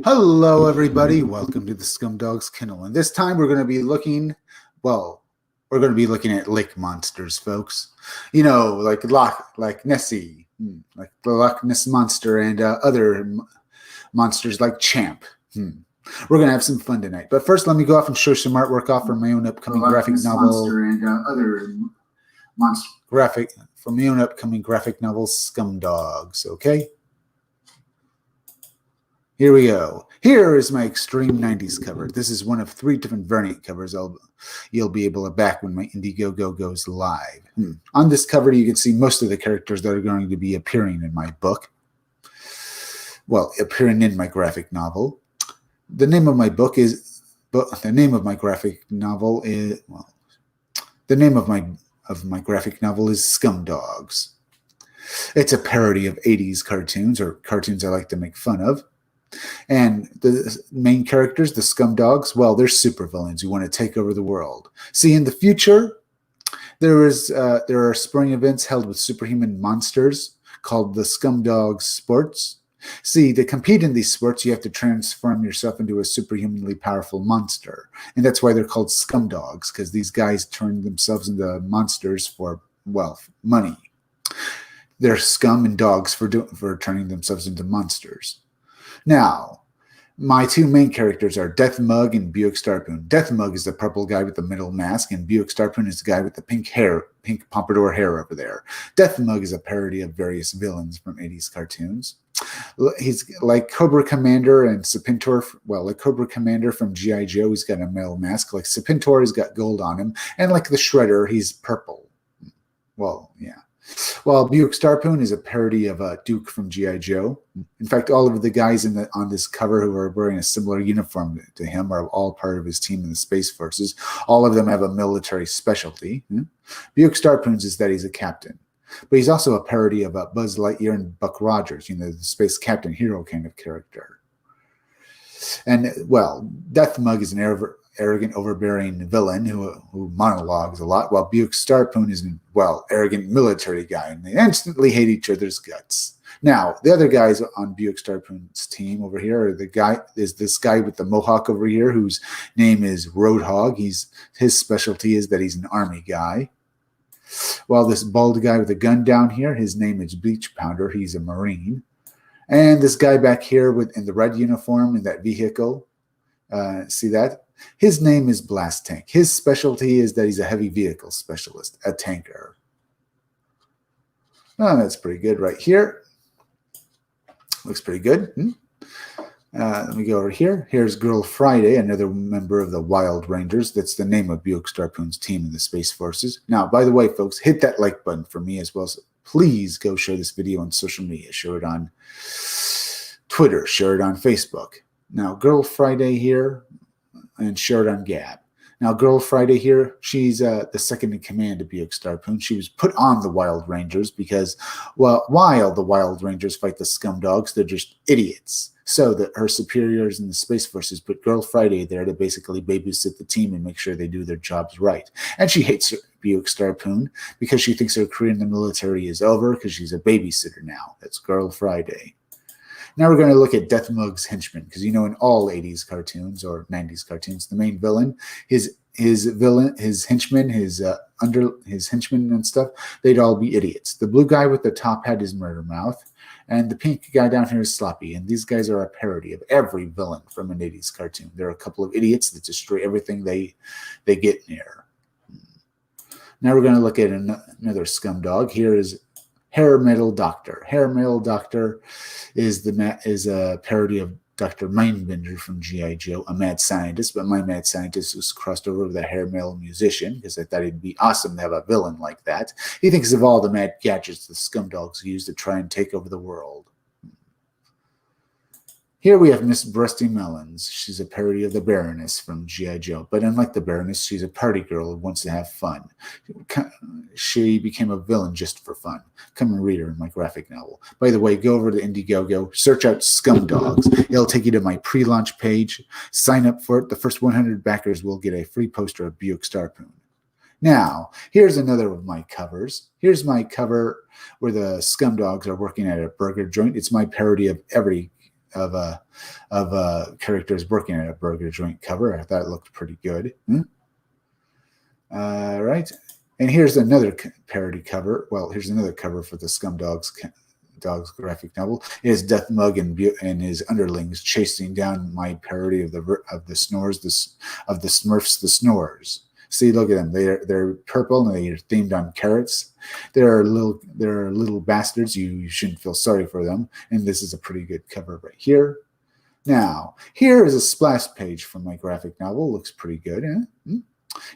Hello, everybody. Welcome to the Scumdogs Kennel. And this time we're going to be we're going to be looking at lake monsters, folks. You know, like Nessie, like the Loch Ness Monster and other monsters like Champ. We're going to have some fun tonight. But first, let me go off and show some artwork off from my own upcoming graphic novel. Monster and other monster graphic from my own upcoming graphic novel, Scumdogs. Okay. Here we go. Here is my Extreme 90s cover. This is one of 3 different variant covers you'll be able to back when my Indiegogo goes live. On this cover, you can see most of the characters that are going to be appearing in my book. Well, appearing in my graphic novel. The name of my book is, the name of my graphic novel is, the name of my graphic novel is Scumdogs. It's a parody of 80s cartoons, or cartoons I like to make fun of. And the main characters, the Scumdogs, well, they're supervillains who want to take over the world. See, in the future, there are spring events held with superhuman monsters called the Scumdogs Sports. See, to compete in these sports, you have to transform yourself into a superhumanly powerful monster. And that's why they're called Scumdogs, because these guys turn themselves into monsters for, well, money. They're scum and dogs for turning themselves into monsters. Now, my 2 main characters are Death Mug and Buick Starpoon. Death Mug is the purple guy with the middle mask, and Buick Starpoon is the guy with the pink pompadour hair over there. Death Mug is a parody of various villains from 80s cartoons. He's like Cobra Commander and Serpentor. Well, like Cobra Commander from G.I. Joe, he's got a metal mask. Like Serpentor, he's got gold on him. And like the Shredder, he's purple. Well, yeah. Well, Buick Starpoon is a parody of Duke from G.I. Joe. In fact, all of the guys on this cover who are wearing a similar uniform to him are all part of his team in the Space Forces. All of them have a military specialty. Buick Starpoon's is that he's a captain. But he's also a parody of Buzz Lightyear and Buck Rogers, the space captain hero kind of character. And, well, Death Mug is an arrogant, overbearing villain who monologues a lot, while Buick Starpoon is arrogant military guy, and they instantly hate each other's guts. Now, the other guys on Buick Starpoon's team over here is this guy with the mohawk over here, whose name is Roadhog. His specialty is that he's an army guy. While this bald guy with a gun down here, his name is Bleach Pounder. He's a Marine. And this guy back here in the red uniform in that vehicle, see that? His name is Blast Tank. His specialty is that he's a heavy vehicle specialist, a tanker. Oh, that's pretty good right here. Looks pretty good. Let me go over here. Here's Girl Friday, another member of the Wild Rangers. That's the name of Buick Starpoon's team in the Space Forces. Now, by the way, folks, hit that like button for me as well. So please go share this video on social media. Share it on Twitter. Share it on Facebook. Now, Girl Friday here, and share it on Gab. Now, Girl Friday here, she's the second in command of Buick Starpoon. She was put on the Wild Rangers because, well, while the Wild Rangers fight the Scumdogs, they're just idiots. So that her superiors in the Space Forces put Girl Friday there to basically babysit the team and make sure they do their jobs right. And she hates Buick Starpoon because she thinks her career in the military is over because she's a babysitter now. That's Girl Friday. Now we're going to look at Death Mug's henchmen, because in all 80s cartoons or 90s cartoons, the main villain, his henchmen, his henchmen and stuff, they'd all be idiots. The blue guy with the top hat is Murder Mouth, and the pink guy down here is Sloppy. And these guys are a parody of every villain from an 80s cartoon. They're a couple of idiots that destroy everything they get near. Now we're going to look at another Scumdog. Here is Hair Metal Doctor. Hair Metal Doctor is a parody of Dr. Mindbender from G.I. Joe, a mad scientist, but my mad scientist was crossed over with a hair metal musician because I thought it'd be awesome to have a villain like that. He thinks of all the mad gadgets the Scumdogs use to try and take over the world. Here we have Miss Breasty Melons. She's a parody of the Baroness from G.I. Joe. But unlike the Baroness, she's a party girl who wants to have fun. She became a villain just for fun. Come and read her in my graphic novel. By the way, go over to Indiegogo, search out Scumdogs. It'll take you to my pre-launch page. Sign up for it. The first 100 backers will get a free poster of Buick Starpoon. Now, here's another of my covers. Here's my cover where the Scumdogs are working at a burger joint. It's my parody of every characters working at a burger joint cover. I thought it looked pretty good. Right. And here's another parody cover. Well, here's another cover for the Scumdogs graphic novel. It is Death Mug and his underlings chasing down my parody of the Snores, of the Smurfs, the Snores. See, look at them. They're purple and they're themed on carrots. They're little bastards. You shouldn't feel sorry for them. And this is a pretty good cover right here. Now, here is a splash page from my graphic novel. Looks pretty good.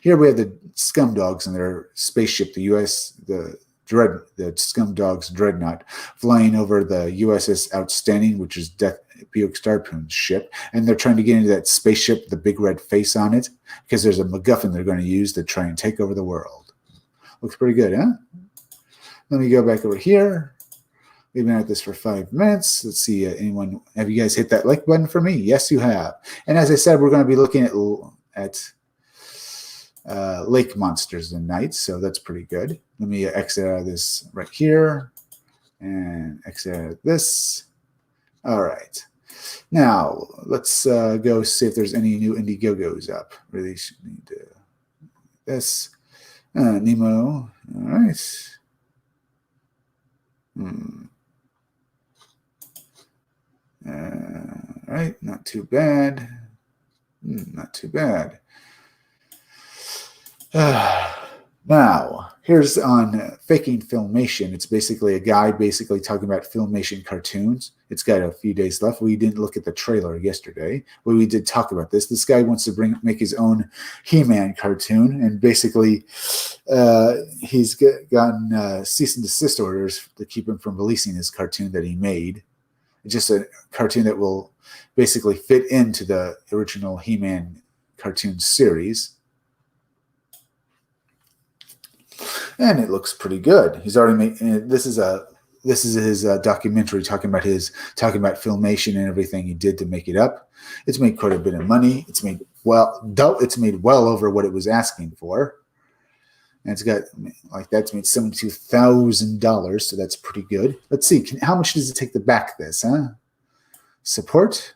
Here we have the Scumdogs and their spaceship, the Scumdogs Dreadnought, flying over the USS Outstanding, which is Buick Starpoon's ship, and they're trying to get into that spaceship with the big red face on it, because there's a MacGuffin they're going to use to try and take over the world. Looks pretty good, huh? Let me go back over here. We've been at this for 5 minutes. Let's see, have you guys hit that like button for me? Yes, you have. And as I said, we're going to be looking at lake monsters tonight, so that's pretty good. Let me exit out of this right here and exit out of this. All right. Now, let's go see if there's any new Indiegogos up. Really need this. Nemo. All right. All right. Not too bad. Not too bad. Now, here's on Faking Filmation. It's basically a guy talking about Filmation cartoons. It's got a few days left. We didn't look at the trailer yesterday, but we did talk about this. This guy wants to make his own He-Man cartoon, and basically he's gotten cease and desist orders to keep him from releasing his cartoon that he made. It's just a cartoon that will basically fit into the original He-Man cartoon series. And it looks pretty good. He's already made. This is his documentary talking about Filmation and everything he did to make it up. It's made quite a bit of money. It's made well over what it was asking for. And it's got that's made $72,000, so that's pretty good. Let's see, how much does it take to back this? Support.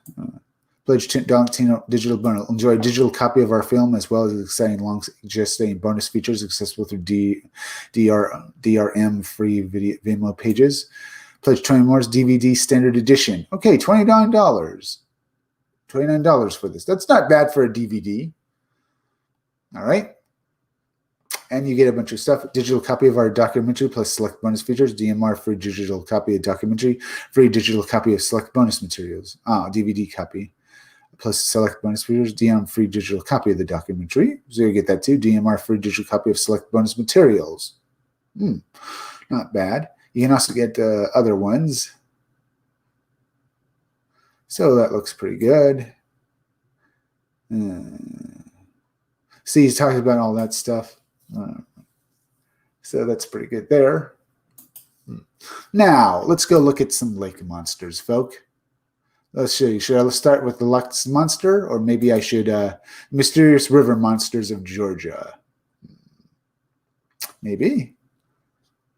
Pledge digital bundle. Enjoy a digital copy of our film as well as exciting long-gestating bonus features accessible through DRM free Vimeo pages. Pledge 20 more DVD standard edition. Okay, $29. $29 for this. That's not bad for a DVD. All right. And you get a bunch of stuff. Digital copy of our documentary plus select bonus features. DMR free digital copy of documentary. Free digital copy of select bonus materials. DVD copy. Plus select bonus features, DM free digital copy of the documentary. So you get that too. DMR free digital copy of select bonus materials. Not bad. You can also get other ones. So that looks pretty good. See, he's talking about all that stuff. So that's pretty good there. Now, let's go look at some lake monsters, folk. Let's show you. Should I start with the Lux Monster, or maybe I should Mysterious River Monsters of Georgia? Maybe.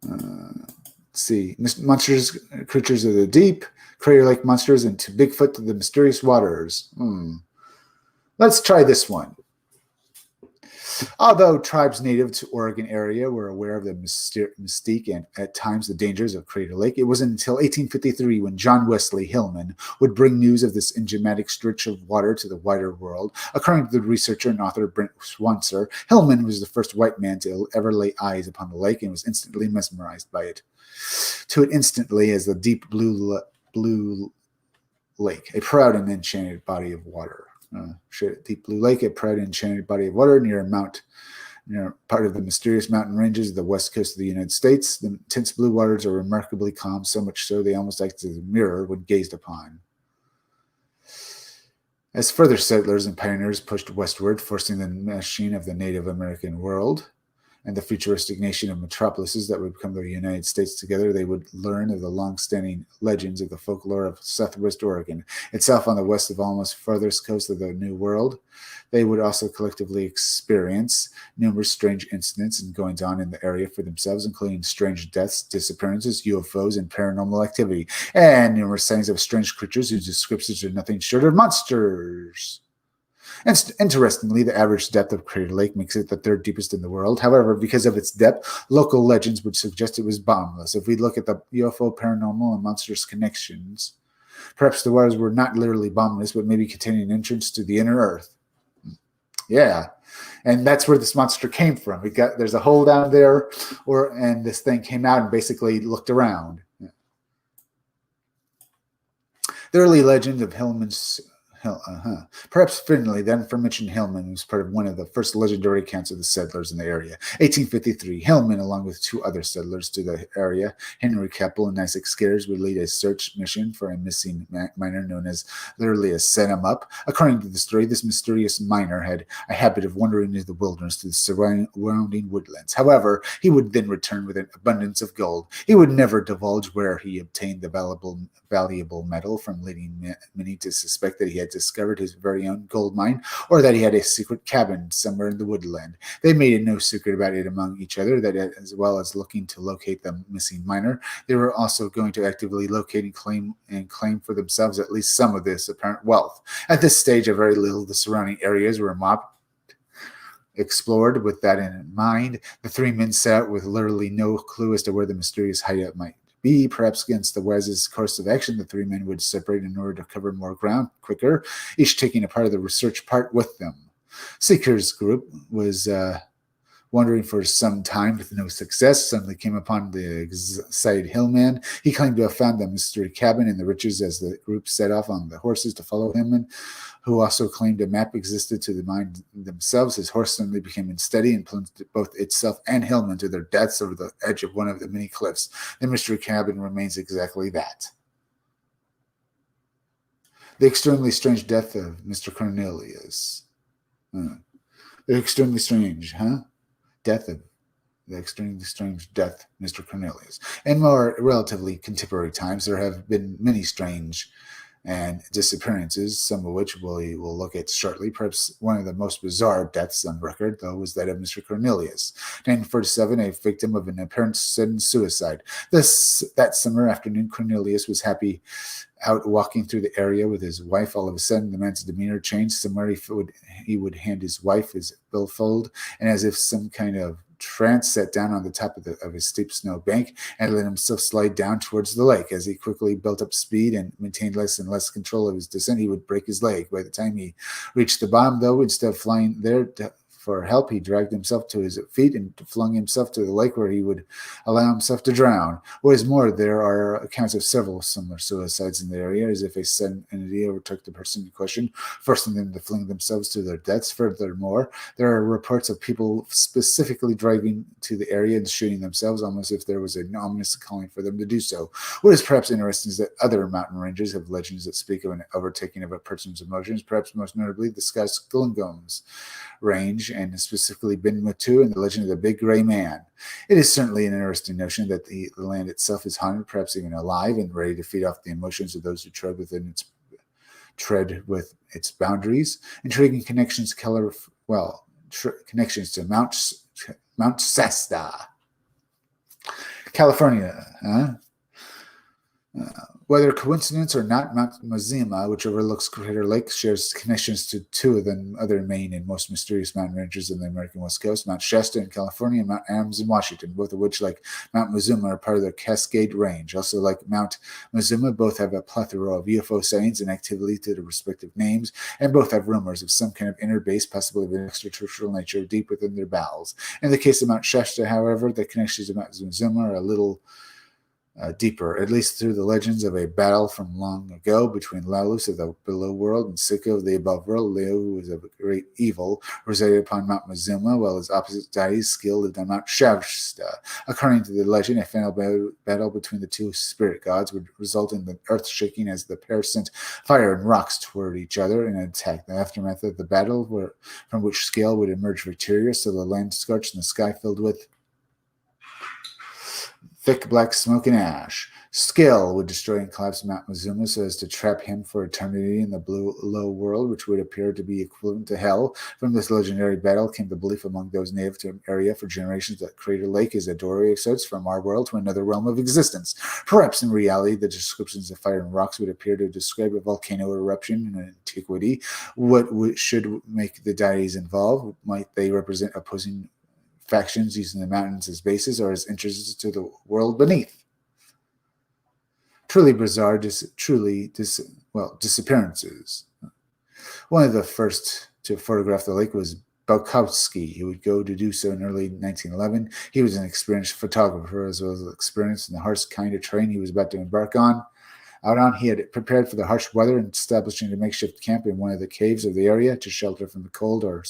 Let's see. Monsters, Creatures of the Deep, Crater Lake Monsters, and To Bigfoot to the Mysterious Waters. Let's try this one. Although tribes native to Oregon area were aware of the mystique and at times the dangers of Crater Lake, it wasn't until 1853 when John Wesley Hillman would bring news of this enigmatic stretch of water to the wider world. According to the researcher and author Brent Swanser, Hillman was the first white man to ever lay eyes upon the lake and was instantly mesmerized by it. To it instantly as the deep blue lake, a proud and enchanted body of water. Deep Blue Lake, a proud and enchanted body of water near part of the mysterious mountain ranges of the west coast of the United States. The intense blue waters are remarkably calm, so much so they almost act as a mirror when gazed upon. As further settlers and pioneers pushed westward, forcing the machine of the Native American world, and the futuristic nation of metropolises that would become the United States. Together, they would learn of the long-standing legends of the folklore of Southwest Oregon, itself on the west of almost farthest coast of the New World. They would also collectively experience numerous strange incidents and goings on in the area for themselves, including strange deaths, disappearances, UFOs, and paranormal activity, and numerous sightings of strange creatures whose descriptions are nothing short of monsters. And interestingly, the average depth of Crater Lake makes it the third deepest in the world. However, because of its depth, local legends would suggest it was bottomless. If we look at the UFO, paranormal, and monsters connections, perhaps the waters were not literally bottomless, but maybe containing an entrance to the inner earth. Yeah, and that's where this monster came from. There's a hole down there, and this thing came out and basically looked around. Yeah. The early legend of Hillman's. Perhaps fittingly, the aforementioned Hillman was part of one of the first legendary accounts of the settlers in the area. 1853, Hillman, along with two other settlers to the area, Henry Keppel and Isaac Scares, would lead a search mission for a missing miner known as literally a set him up. According to the story, this mysterious miner had a habit of wandering into the wilderness to the surrounding woodlands. However, he would then return with an abundance of gold. He would never divulge where he obtained the valuable metal, from leading many to suspect that he had discovered his very own gold mine, or that he had a secret cabin somewhere in the woodland. They made no secret about it among each other, that as well as looking to locate the missing miner, they were also going to actively locate and claim for themselves at least some of this apparent wealth. At this stage, a very little of the surrounding areas were explored. With that in mind, the three men set out with literally no clue as to where the mysterious hideout might be. Perhaps against the wisest course of action, the three men would separate in order to cover more ground quicker, each taking a part of the research part with them. Seeker's group was wandering for some time with no success. Suddenly came upon the excited Hillman. He claimed to have found the mystery cabin and the riches as the group set off on the horses to follow Hillman, who also claimed a map existed to the mine themselves. His horse suddenly became unsteady and plunged both itself and Hillman to their deaths over the edge of one of the many cliffs. The mystery cabin remains exactly that. The extremely strange death of Mr. Cornelius. Extremely strange, huh? Death of the extremely strange death, Mr. Cornelius. In more relatively contemporary times, there have been many strange and disappearances, some of which we will look at shortly. Perhaps one of the most bizarre deaths on record, though, was that of Mr. Cornelius, 1947, a victim of an apparent sudden suicide. That summer afternoon, Cornelius was happy out walking through the area with his wife. All of a sudden, the man's demeanor changed. Somewhere he would hand his wife his billfold, and as if some kind of trance, sat down on the top of a steep snow bank and let himself slide down towards the lake. As he quickly built up speed and maintained less and less control of his descent, he would break his leg. By the time he reached the bottom, though, instead of flying there for help, he dragged himself to his feet and flung himself to the lake, where he would allow himself to drown. What is more, there are accounts of several similar suicides in the area, as if a sudden entity overtook the person in question, forcing them to fling themselves to their deaths. Furthermore, there are reports of people specifically driving to the area and shooting themselves, almost if there was an ominous calling for them to do so. What is perhaps interesting is that other mountain ranges have legends that speak of an overtaking of a person's emotions, perhaps most notably the Scots-Gullingoms range, and specifically Binmatu and the legend of the Big Gray Man. It is certainly an interesting notion that the land itself is haunted, perhaps even alive and ready to feed off the emotions of those who tread with its boundaries. Intriguing connections, connections to Mount Shasta, California. Whether coincidence or not, Mount Mazima, which overlooks Crater Lake, shares connections to two of the other main and most mysterious mountain ranges in the American West Coast, Mount Shasta in California and Mount Adams in Washington, both of which, like Mount Mazuma, are part of the Cascade Range. Also, like Mount Mazuma, both have a plethora of UFO sightings and activity to their respective names, and both have rumors of some kind of inner base, possibly of an extraterrestrial nature, deep within their bowels. In the case of Mount Shasta, however, the connections to Mount Mazuma are a little deeper, at least through the legends of a battle from long ago between Lalus of the below world and Sika of the above world. Leo, who was a great evil, resided upon Mount Mazuma, while his opposite deities Skill lived on Mount Shavsta. According to the legend, a final battle between the two spirit gods would result in the earth shaking as the pair sent fire and rocks toward each other in an attack. The aftermath of the battle, from which Scale would emerge victorious, so the land scorched and the sky filled with thick black smoke and ash. Skill would destroy and collapse Mount Mazuma so as to trap him for eternity in the blue low world, which would appear to be equivalent to hell. From this legendary battle came the belief among those native to the area for generations that Crater Lake is a doorway of sorts from our world to another realm of existence. Perhaps in reality, the descriptions of fire and rocks would appear to describe a volcano eruption in antiquity. What should make the deities involved? Might they represent opposing factions using the mountains as bases or as entrances to the world beneath? Truly bizarre, disappearances. One of the first to photograph the lake was Bukowski. He would go to do so in early 1911. He was an experienced photographer as well as experienced in the harsh kind of terrain he was about to embark on. He had prepared for the harsh weather and establishing a makeshift camp in one of the caves of the area to shelter from the cold or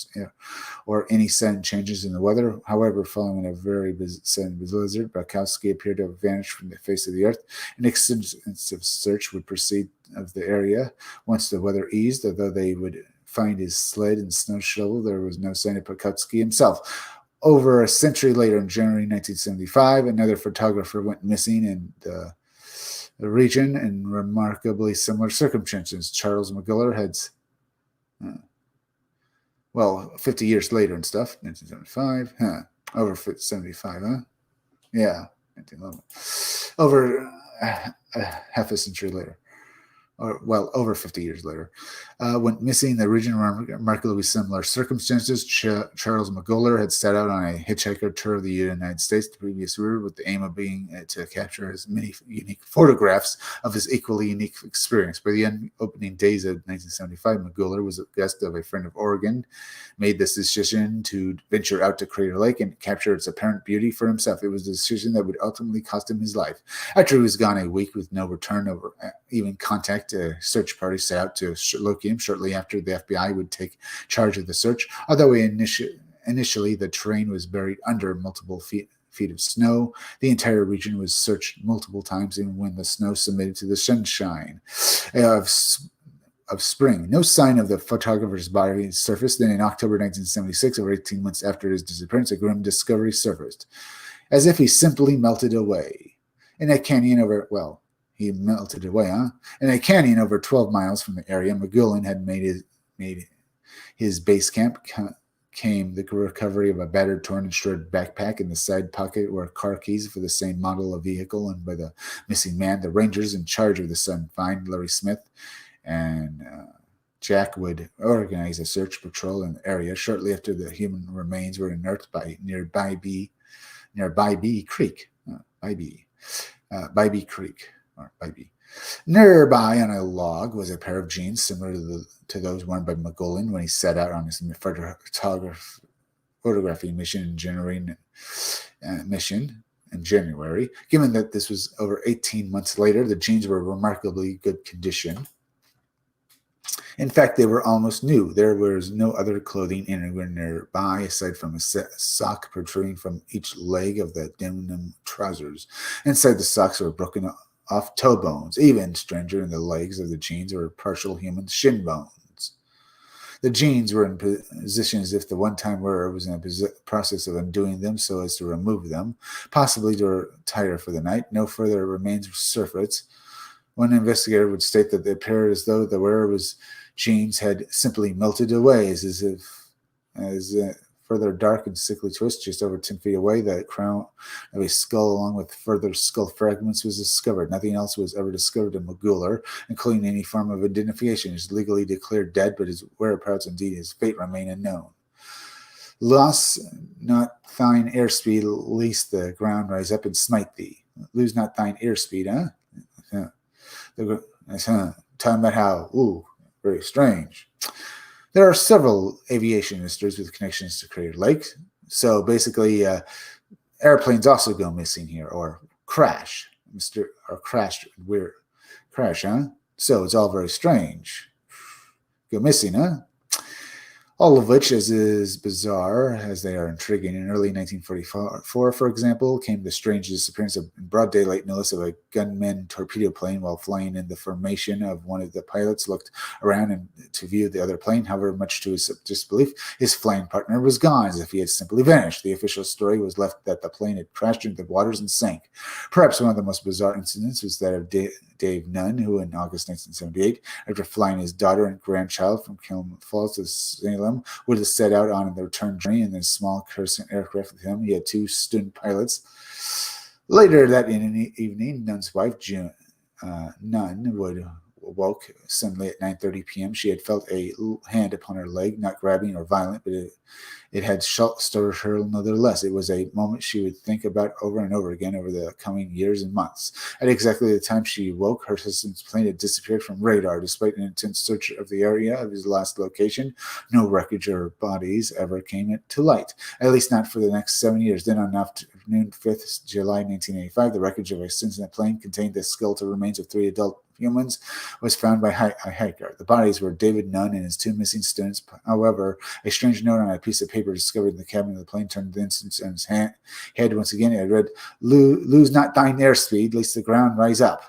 any sudden changes in the weather. However, following a very sudden blizzard, Bukowski appeared to have vanished from the face of the earth. An extensive search would proceed of the area once the weather eased, although they would find his sled and snow shovel. There was no sign of Bukowski himself. Over a century later, in January 1975, another photographer went missing in the region in remarkably similar circumstances. Charles McGuller had, 50 years later and stuff, 1975, over 75, yeah, 1911, over half a century later, over 50 years later, went missing in the region in remarkably similar circumstances. Charles McGuller had set out on a hitchhiker tour of the United States the previous year with the aim of being to capture as many unique photographs of his equally unique experience. By the opening days of 1975, McGuller was a guest of a friend of Oregon, made this decision to venture out to Crater Lake and capture its apparent beauty for himself. It was a decision that would ultimately cost him his life. After he was gone a week with no return or even contact, a search party set out to locate him shortly after the FBI would take charge of the search. Although initially the terrain was buried under multiple feet of snow, the entire region was searched multiple times, even when the snow submitted to the sunshine of spring. No sign of the photographer's body surfaced. Then in October 1976, over 18 months after his disappearance, a grim discovery surfaced, as if he simply melted away. In a canyon he melted away, In a canyon over 12 miles from the area McGullin had made his base camp came the recovery of a battered, torn, and shredded backpack. In the side pocket were car keys for the same model of vehicle owned by the missing man. The rangers in charge of the son find, Larry Smith and Jack, would organize a search patrol in the area shortly after the human remains were unearthed near Bybee Creek. Bybee Creek. Nearby on a log was a pair of jeans similar to those worn by McGullin when he set out on his photographing mission in January. Given that this was over 18 months later, the jeans were in remarkably good condition. In fact, they were almost new. There was no other clothing anywhere nearby aside from a sock protruding from each leg of the denim trousers. Inside the socks were broken off toe bones. Even stranger, in the legs of the jeans were partial human shin bones. The jeans were in position as if the one-time wearer was in a process of undoing them so as to remove them, possibly to retire for the night. No further remains surfaced. One investigator would state that it appeared as though the wearer's jeans had simply melted away, as further dark and sickly twist just over 10 feet away, the crown of a skull along with further skull fragments was discovered. Nothing else was ever discovered of McGuller, including any form of identification. He is legally declared dead, but his whereabouts, indeed his fate, remain unknown. Loss not thine airspeed, lest the ground rise up and smite thee. Lose not thine airspeed, Talking about how, very strange. There are several aviation industries with connections to Crater Lake. So basically, airplanes also go missing here or crash. crashed. Weird crash, huh? So it's all very strange. Go missing, huh? All of which is bizarre, as they are intriguing. In early 1944, for example, came the strange disappearance in broad daylight notice of a gunman torpedo plane while flying in the formation of one of the pilots looked around and to view the other plane. However, much to his disbelief, his flying partner was gone, as if he had simply vanished. The official story was left that the plane had crashed into the waters and sank. Perhaps one of the most bizarre incidents was that of Dave Nunn, who in August 1978, after flying his daughter and grandchild from Kiln Falls to Salem, would have set out on the return journey in a small kerosene aircraft with him. He had 2 student pilots. Later that evening, Nunn's wife, Nunn, woke suddenly at 9:30 p.m. She had felt a hand upon her leg, not grabbing or violent, but it had stirred her nonetheless. It was a moment she would think about over and over again over the coming years and months. At exactly the time she woke, her husband's plane had disappeared from radar. Despite an intense search of the area of his last location, no wreckage or bodies ever came to light, at least not for the next 7 years. Then on afternoon 5th July 1985, the wreckage of a Cessna plane contained the skeletal remains of 3 adult humans was found by a hiker. The bodies were David Nunn and his 2 missing students. However, a strange note on a piece of paper discovered in the cabin of the plane turned the instance on his head. Once again, it read, "Lose not thine airspeed, lest the ground rise up."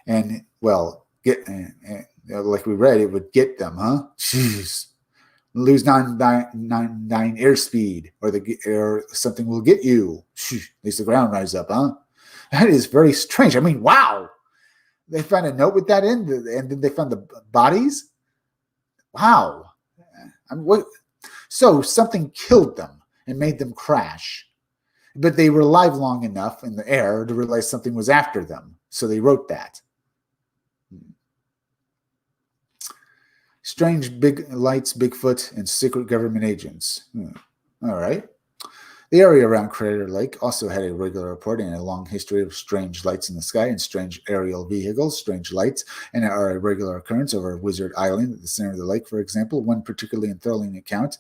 And well, like we read, it would get them, huh? Jeez. Lose thine airspeed, or something will get you. At least the ground rise up, huh? That is very strange. I mean, wow. They found a note with that in, and then they found the bodies. Wow. I mean, so something killed them and made them crash. But they were alive long enough in the air to realize something was after them. So they wrote that. Strange big lights, Bigfoot, and secret government agents. All right. The area around Crater Lake also had a regular report and a long history of strange lights in the sky and strange aerial vehicles. Strange lights and are a regular occurrence over Wizard Island at the center of the lake, for example. One particularly enthralling account.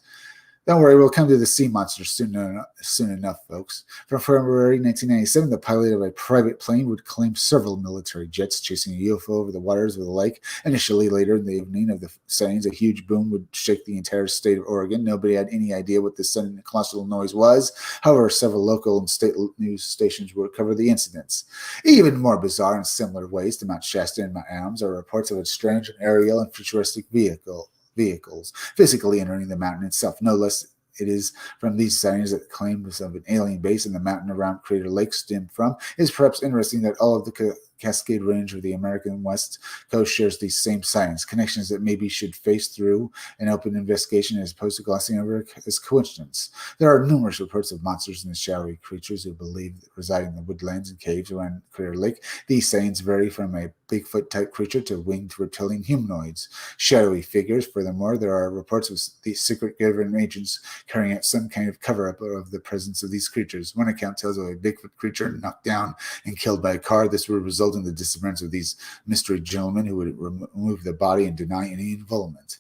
Don't worry, we'll come to the sea monsters soon enough, folks. From February 1997, the pilot of a private plane would claim several military jets chasing a UFO over the waters of the lake. Initially, later in the evening of the sightings, a huge boom would shake the entire state of Oregon. Nobody had any idea what this sudden colossal noise was. However, several local and state news stations would cover the incidents. Even more bizarre in similar ways to Mount Shasta and Mount Adams are reports of a strange and aerial and futuristic vehicles physically entering the mountain itself. No less it is from these sightings that claims of an alien base in the mountain around Crater Lake stem from. It is perhaps interesting that all of the Cascade Range of the American West Coast shares these same sightings, connections that maybe should face through an open investigation as opposed to glossing over as coincidence. There are numerous reports of monsters and shadowy creatures who believe reside in the woodlands and caves around Crater Lake. These sightings vary from a Bigfoot-type creature to winged reptilian humanoids, shadowy figures. Furthermore, there are reports of these secret government agents carrying out some kind of cover-up of the presence of these creatures. One account tells of a Bigfoot creature knocked down and killed by a car. This would result in the disappearance of these mystery gentlemen who would remove the body and deny any involvement.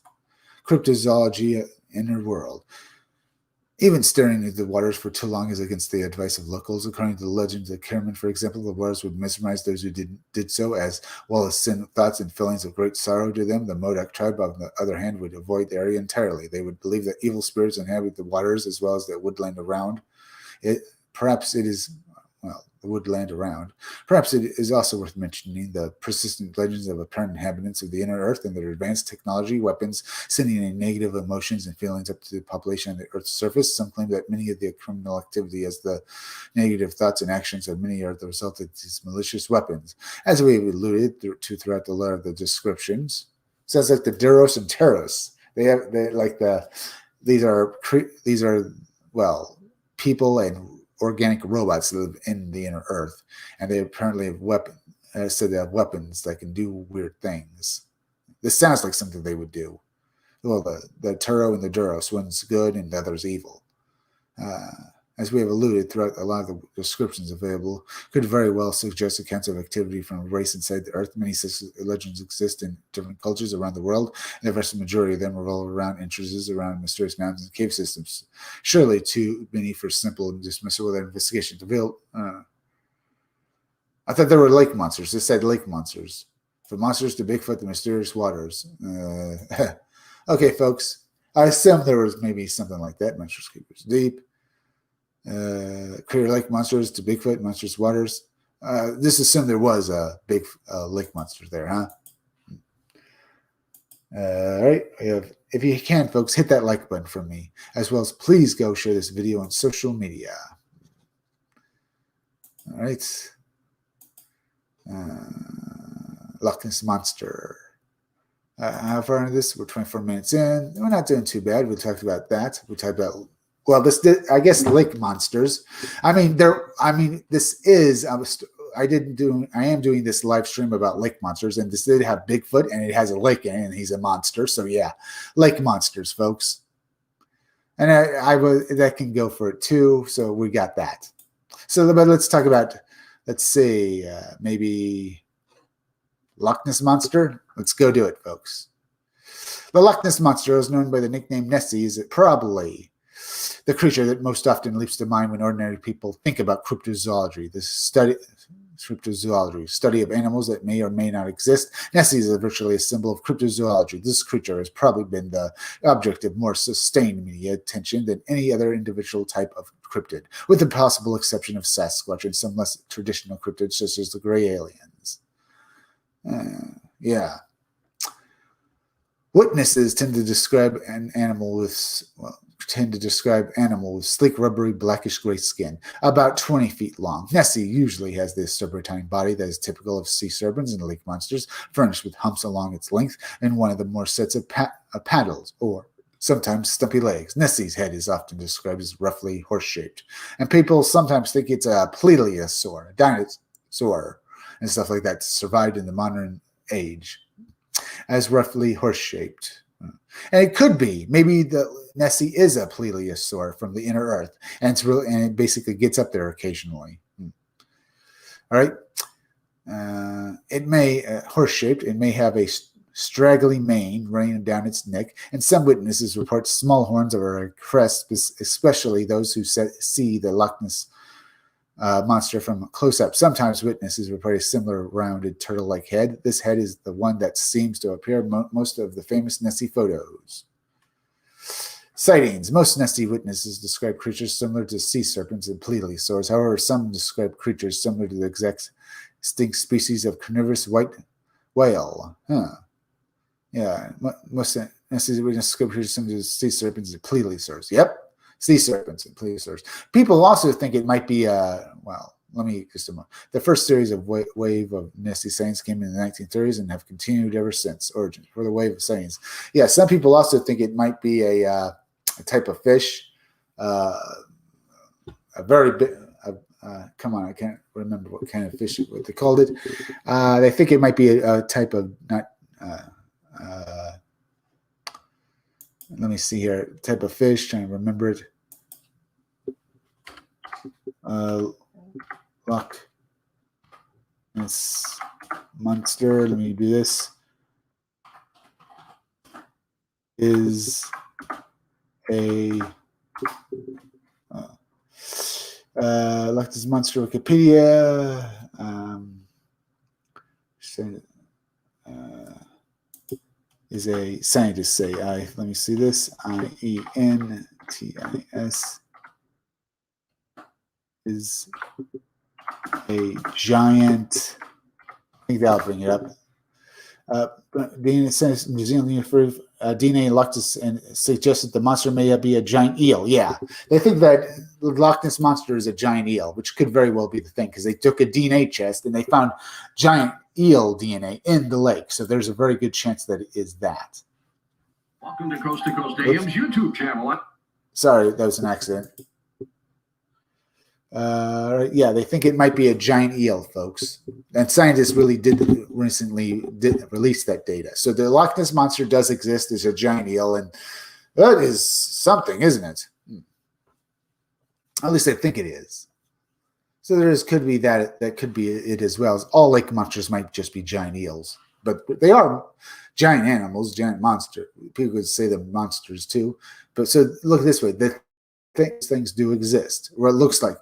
Cryptozoology, inner world. Even staring into the waters for too long is against the advice of locals. According to the legends of Kerman, for example, the waters would mesmerize those who did so, as well as send thoughts and feelings of great sorrow to them. The Modoc tribe, on the other hand, would avoid the area entirely. They would believe that evil spirits inhabit the waters as well as the woodland around it. Perhaps it is, the woodland around. Perhaps it is also worth mentioning the persistent legends of apparent inhabitants of the inner earth and their advanced technology, weapons, sending in negative emotions and feelings up to the population on the earth's surface. Some claim that many of the criminal activity as the negative thoughts and actions of many are the result of these malicious weapons. As we have alluded to throughout the letter of the descriptions, sounds like the Duros and Teros. These are people and organic robots live in the inner earth, and they apparently have they have weapons that can do weird things. This sounds like something they would do. Well, the Turo and the Duros, one's good and the other's evil. As we have alluded throughout, a lot of the descriptions available could very well suggest accounts of activity from a race inside the earth. Many such legends exist in different cultures around the world, and the vast majority of them revolve around interests around mysterious mountains and cave systems. Surely too many for simple dismissal without investigation. I thought there were lake monsters. It said lake monsters. From monsters to Bigfoot, the mysterious waters. Okay, folks. I assume there was maybe something like that. Monsters, creatures deep. Crater lake monsters to Bigfoot, monsters waters. Just assume there was a big lake monster there, huh? All right. If you can, folks, hit that like button for me, as well as please go share this video on social media. All right. Loch Ness Monster. How far into this? We're 24 minutes in. We're not doing too bad. We talked about that. We talked about, well, I guess lake monsters. I am doing this live stream about lake monsters, and this did have Bigfoot, and it has a lake in it, and he's a monster. So yeah, lake monsters, folks. And that can go for it too. So we got that. So, but let's talk about, let's see, maybe Loch Ness Monster. Let's go do it, folks. The Loch Ness Monster is known by the nickname Nessie. Is probably the creature that most often leaps to mind when ordinary people think about cryptozoology. This study of animals that may or may not exist. Nessie is virtually a symbol of cryptozoology. This creature has probably been the object of more sustained media attention than any other individual type of cryptid, with the possible exception of Sasquatch and some less traditional cryptids such as the gray aliens. Yeah. Witnesses tend to describe an animal with sleek, rubbery, blackish gray skin, about 20 feet long. Nessie usually has this serpentine body that is typical of sea serpents and lake monsters, furnished with humps along its length and one of the more sets of paddles, or sometimes stumpy legs. Nessie's head is often described as roughly horse-shaped, and people sometimes think it's a plesiosaur, a dinosaur, and stuff like that survived in the modern age as roughly horse-shaped. And it could be, maybe the Nessie is a plesiosaur from the inner earth, and it basically gets up there occasionally. All right. It may, horse-shaped, it may have a straggly mane running down its neck, and some witnesses report small horns or a crest, especially those who see the Loch Ness monster from close up. Sometimes witnesses report a similar rounded turtle-like head. This head is the one that seems to appear most of the famous Nessie photos. Sightings. Most Nessie witnesses describe creatures similar to sea serpents and plesiosaurs. However, some describe creatures similar to the extinct species of carnivorous white whale. Yeah, most Nessie witnesses describe creatures similar to sea serpents and plesiosaurs. Yep. Sea serpents and plesiosaurs. People also think it might be the first series of wave of Nessie sightings came in the 1930s and have continued ever since. Origins for the wave of sightings. Yeah, some people also think it might be a type of fish, a very big. Come on, I can't remember what kind of fish what they called it. They think it might be a type of let me see here. Type of fish, trying to remember it. Loch Ness Monster. Let me do this. Is a Loch Ness Monster Wikipedia. Is a scientist say let me see this. IENTIS is a giant. I think that'll bring it up. Being a New Zealand University DNA Loch Ness and suggests that the monster may be a giant eel. Yeah, they think that the Loch Ness monster is a giant eel, which could very well be the thing because they took a DNA test and they found giant eel DNA in the lake. So there's a very good chance that it is that. Welcome to Coast AM's YouTube channel. Sorry, that was an accident. Yeah, they think it might be a giant eel, folks. And scientists really recently release that data. So the Loch Ness monster does exist as a giant eel, and that is something, isn't it? At least I think it is. So could be that could be it as well. As all lake monsters might just be giant eels, but they are giant animals, giant monster. People could say they're monsters too. But so look this way: things do exist, or it looks like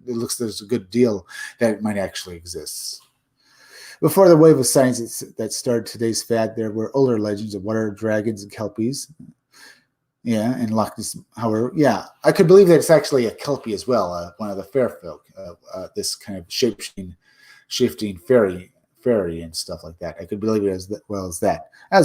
it looks there's a good deal that it might actually exist. Before the wave of science that started today's fad, there were older legends of water dragons and kelpies. Yeah, and Loch Ness, however, yeah, I could believe that it's actually a kelpie as well, one of the fair folk, this kind of shifting fairy and stuff like that. I could believe it as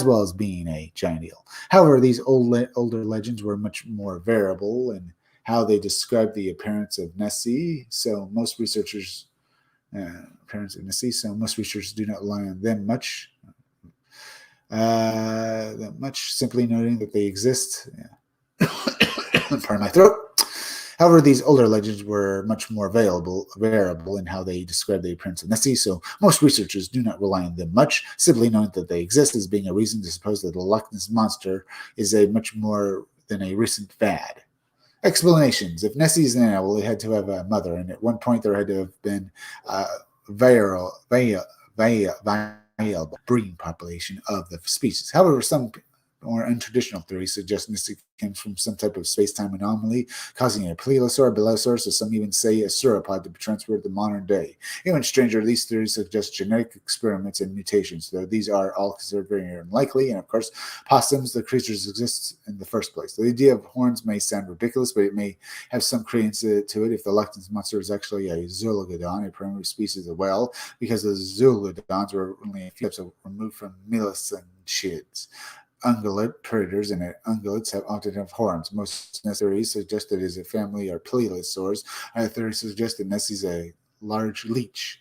well as being a giant eel. However, these older legends were much more variable in how they described the appearance of Nessie. So most researchers do not rely on them much. Simply noting that they exist. Yeah. Pardon my throat. However, these older legends were much more variable in how they describe the appearance of Nessie, so most researchers do not rely on them much, simply knowing that they exist as being a reason to suppose that the Loch Ness Monster is a much more than a recent fad. Explanations. If Nessie is an animal, it had to have a mother, and at one point there had to have been a viable breeding population of the species. However, some more untraditional theories suggest Nessie comes from some type of space-time anomaly, causing a plesiosaur, belosaur, so some even say a sauropod to be transferred to modern day. Even stranger, these theories suggest genetic experiments and mutations, though these are all considered very unlikely, and of course, possums, the creatures exist in the first place. The idea of horns may sound ridiculous, but it may have some credence to it if the Loch Ness Monster is actually a zoolodon, a primitive species of whale, because the zoolodons were only a few types removed from milicids. Ungulate predators and ungulates often have horns. Most theories suggest that it is a family or plesiosaurs. Other theories suggest that Nessie's a large leech.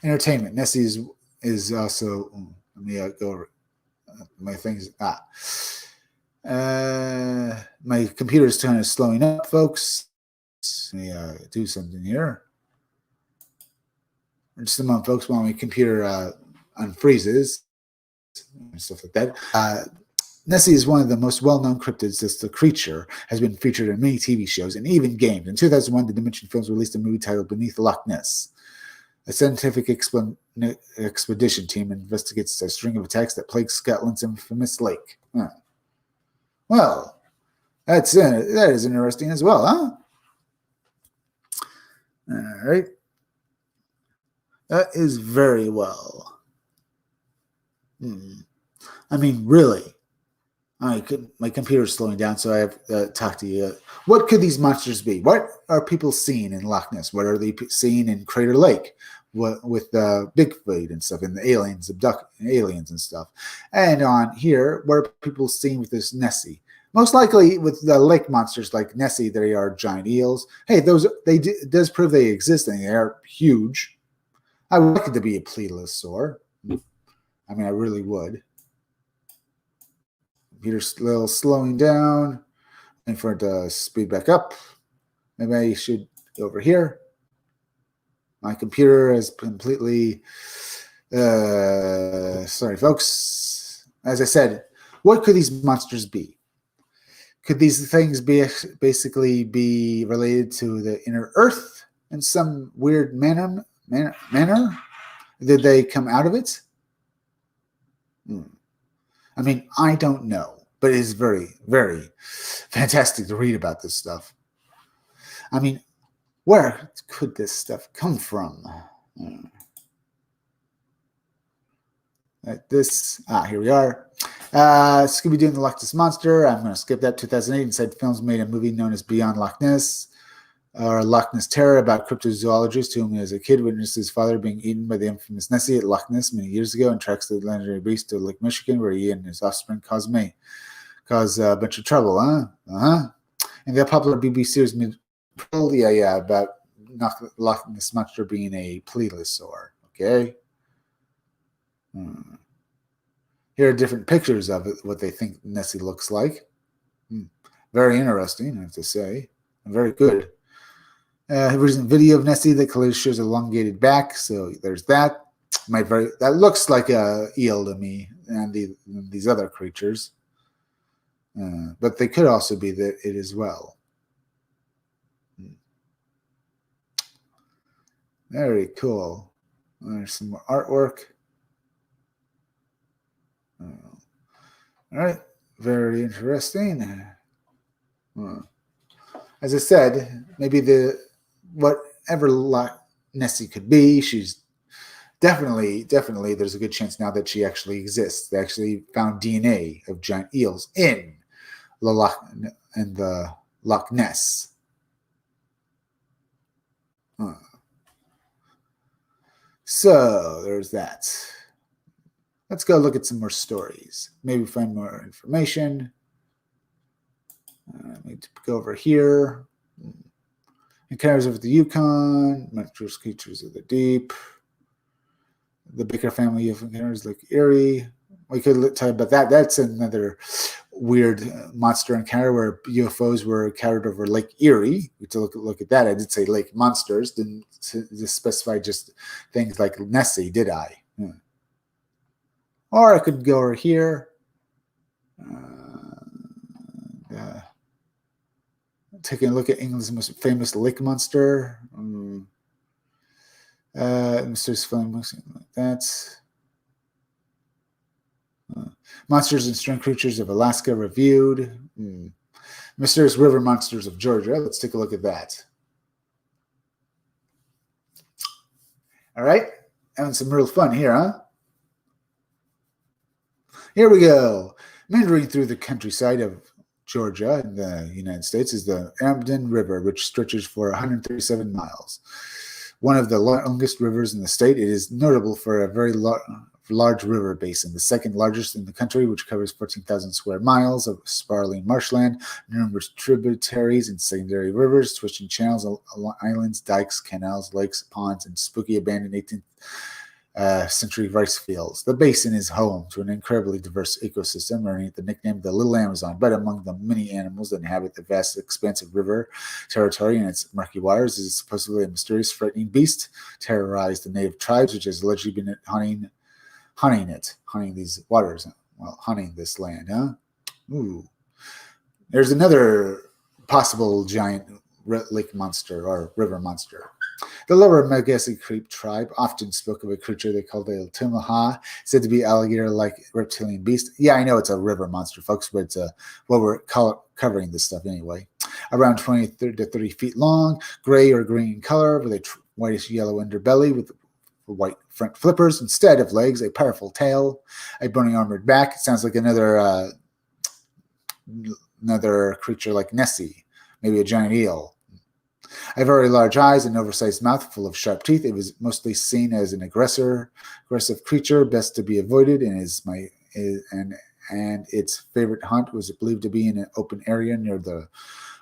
Entertainment. Nessie is also. Let me go over my things. My computer's kind of slowing up, folks. Let me do something here. Just a moment, folks, while my computer unfreezes. And stuff like that. Nessie is one of the most well-known cryptids as the creature has been featured in many TV shows and even games. In 2001, the Dimension Films released a movie titled Beneath Loch Ness. A scientific expedition team investigates a string of attacks that plague Scotland's infamous lake. Well, that is interesting as well, huh? All right. That is very well. I mean, really. My computer's slowing down, so I have to talk to you. What could these monsters be? What are people seeing in Loch Ness? What are they seeing in Crater Lake with Bigfoot and stuff, and the aliens abducting aliens and stuff? And on here, what are people seeing with this Nessie? Most likely, with the lake monsters like Nessie, they are giant eels. Hey, it does prove they exist, and they are huge. I would like it to be a plesiosaur. I mean, I really would. Computer's a little slowing down, and for it to speed back up. Maybe I should go over here. My computer is completely. Sorry, folks. As I said, what could these monsters be? Could these things basically be related to the inner Earth in some weird manner? Did they come out of it? I mean, I don't know, but it is very, very fantastic to read about this stuff. I mean, where could this stuff come from? Here we are. Scooby-Doo and the Loch Ness Monster. I'm going to skip that. 2008, Inside Films made a movie known as Beyond Loch Ness, or Loch Ness Terror, about cryptozoologist whom, as a kid, witnessed his father being eaten by the infamous Nessie at Loch Ness many years ago, and tracks the legendary beast to Lake Michigan, where he and his offspring cause a bunch of trouble, huh? And the popular BBC series about Loch Ness Monster being a plesiosaur, okay? Here are different pictures of it, what they think Nessie looks like. Very interesting, I have to say. Very good. Here's a video of Nessie that clearly shows elongated back, so there's that. That looks like a eel to me, and these other creatures. But they could also be it as well. Very cool. There's some more artwork. All right, very interesting. as I said, maybe whatever Nessie could be, she's definitely, there's a good chance now that she actually exists. They actually found DNA of giant eels in the Loch Ness. So there's that. Let's go look at some more stories. Maybe find more information. Let me go over here. Encounters over the Yukon, monstrous creatures of the deep. The Baker family of encounters Lake Erie. We could talk about that. That's another weird monster encounter where UFOs were carried over Lake Erie. We to look at that. I did say Lake Monsters. Didn't just specify just things like Nessie, did I? Or I could go over here. Taking a look at England's most famous lake monster. Mysterious film like that. Monsters and Strange Creatures of Alaska reviewed. Mysterious River Monsters of Georgia. Let's take a look at that. All right. Having some real fun here, huh? Here we go. Meandering through the countryside of Georgia in the United States is the Amden River, which stretches for 137 miles. One of the longest rivers in the state, it is notable for a very large river basin, the second largest in the country, which covers 14,000 square miles of sprawling marshland, numerous tributaries and secondary rivers, twisting channels, islands, dikes, canals, lakes, ponds, and spooky abandoned 18th century rice fields. The basin is home to an incredibly diverse ecosystem, earning the nickname the Little Amazon. But among the many animals that inhabit the vast, expansive river territory and its murky waters is supposedly a mysterious, frightening beast, terrorized the native tribes, which has allegedly been hunting these waters. Well, hunting this land, huh? Ooh. There's another possible giant lake monster or river monster. The lower Megassi Creek tribe often spoke of a creature they called the Timaha, said to be alligator-like reptilian beast. Yeah, I know it's a river monster, folks, but it's we're covering this stuff anyway. Around 20 to 30 feet long, gray or green in color, with a whitish-yellow underbelly with white front flippers instead of legs, a powerful tail, a bony armored back. It sounds like another creature like Nessie, maybe a giant eel. A very large eyes and oversized mouth full of sharp teeth. It was mostly seen as an aggressive creature, best to be avoided, and its favorite hunt was believed to be in an open area near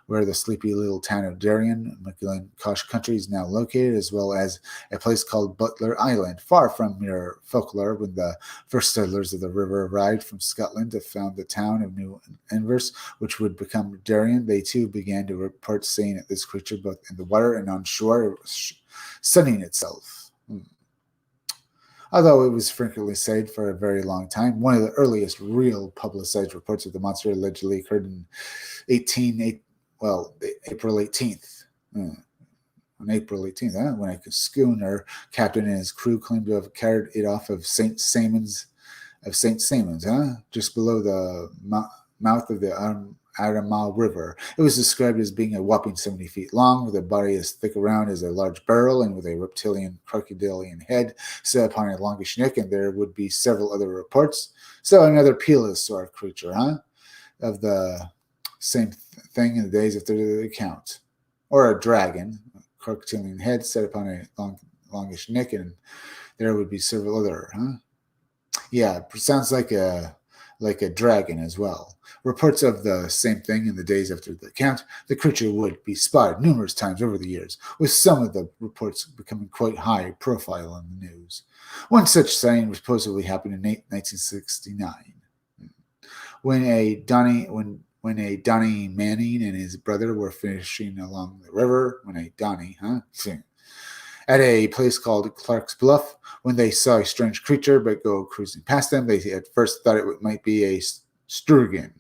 where the sleepy little town of Darien, McGill Country, is now located, as well as a place called Butler Island, far from mere folklore. When the first settlers of the river arrived from Scotland to found the town of New Inverse, which would become Darien, they too began to report seeing this creature both in the water and on shore, sunning itself. Although it was frequently said for a very long time, one of the earliest real publicized reports of the monster allegedly occurred in April 18th. On April 18th, when a schooner captain and his crew claimed to have carried it off of St. Simons, just below the mouth of the Adamawa River. It was described as being a whopping 70 feet long, with a body as thick around as a large barrel and with a reptilian crocodilian head set upon a longish neck, and there would be several other reports. So another Pelosaur creature, of the same thing in the days after the account. Or a dragon, a crocodilian head set upon a longish neck, and there would be several other, Yeah, it sounds like a dragon as well. Reports of the same thing in the days after the account. The creature would be spotted numerous times over the years, with some of the reports becoming quite high profile in the news. One such sighting supposedly happened in 1969, when a Donnie Manning and his brother were fishing along the river. At a place called Clark's Bluff, when they saw a strange creature but go cruising past them, they at first thought it might be a sturgeon,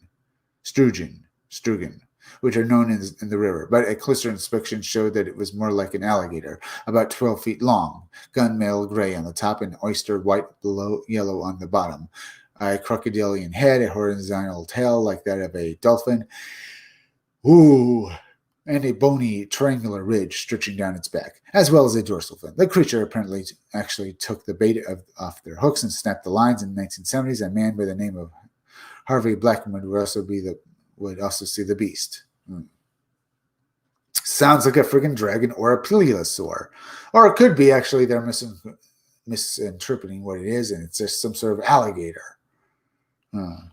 which are known in the river. But a closer inspection showed that it was more like an alligator, about 12 feet long, gunmetal gray on the top and oyster white below, yellow on the bottom. A crocodilian head, a horizontal tail like that of a dolphin. Ooh, and a bony triangular ridge stretching down its back, as well as a dorsal fin. The creature apparently actually took the bait off their hooks and snapped the lines in the 1970s. A man by the name of Harvey Blackman would also see the beast. Sounds like a friggin' dragon or a plesiosaur. Or it could be actually they're misinterpreting what it is, and it's just some sort of alligator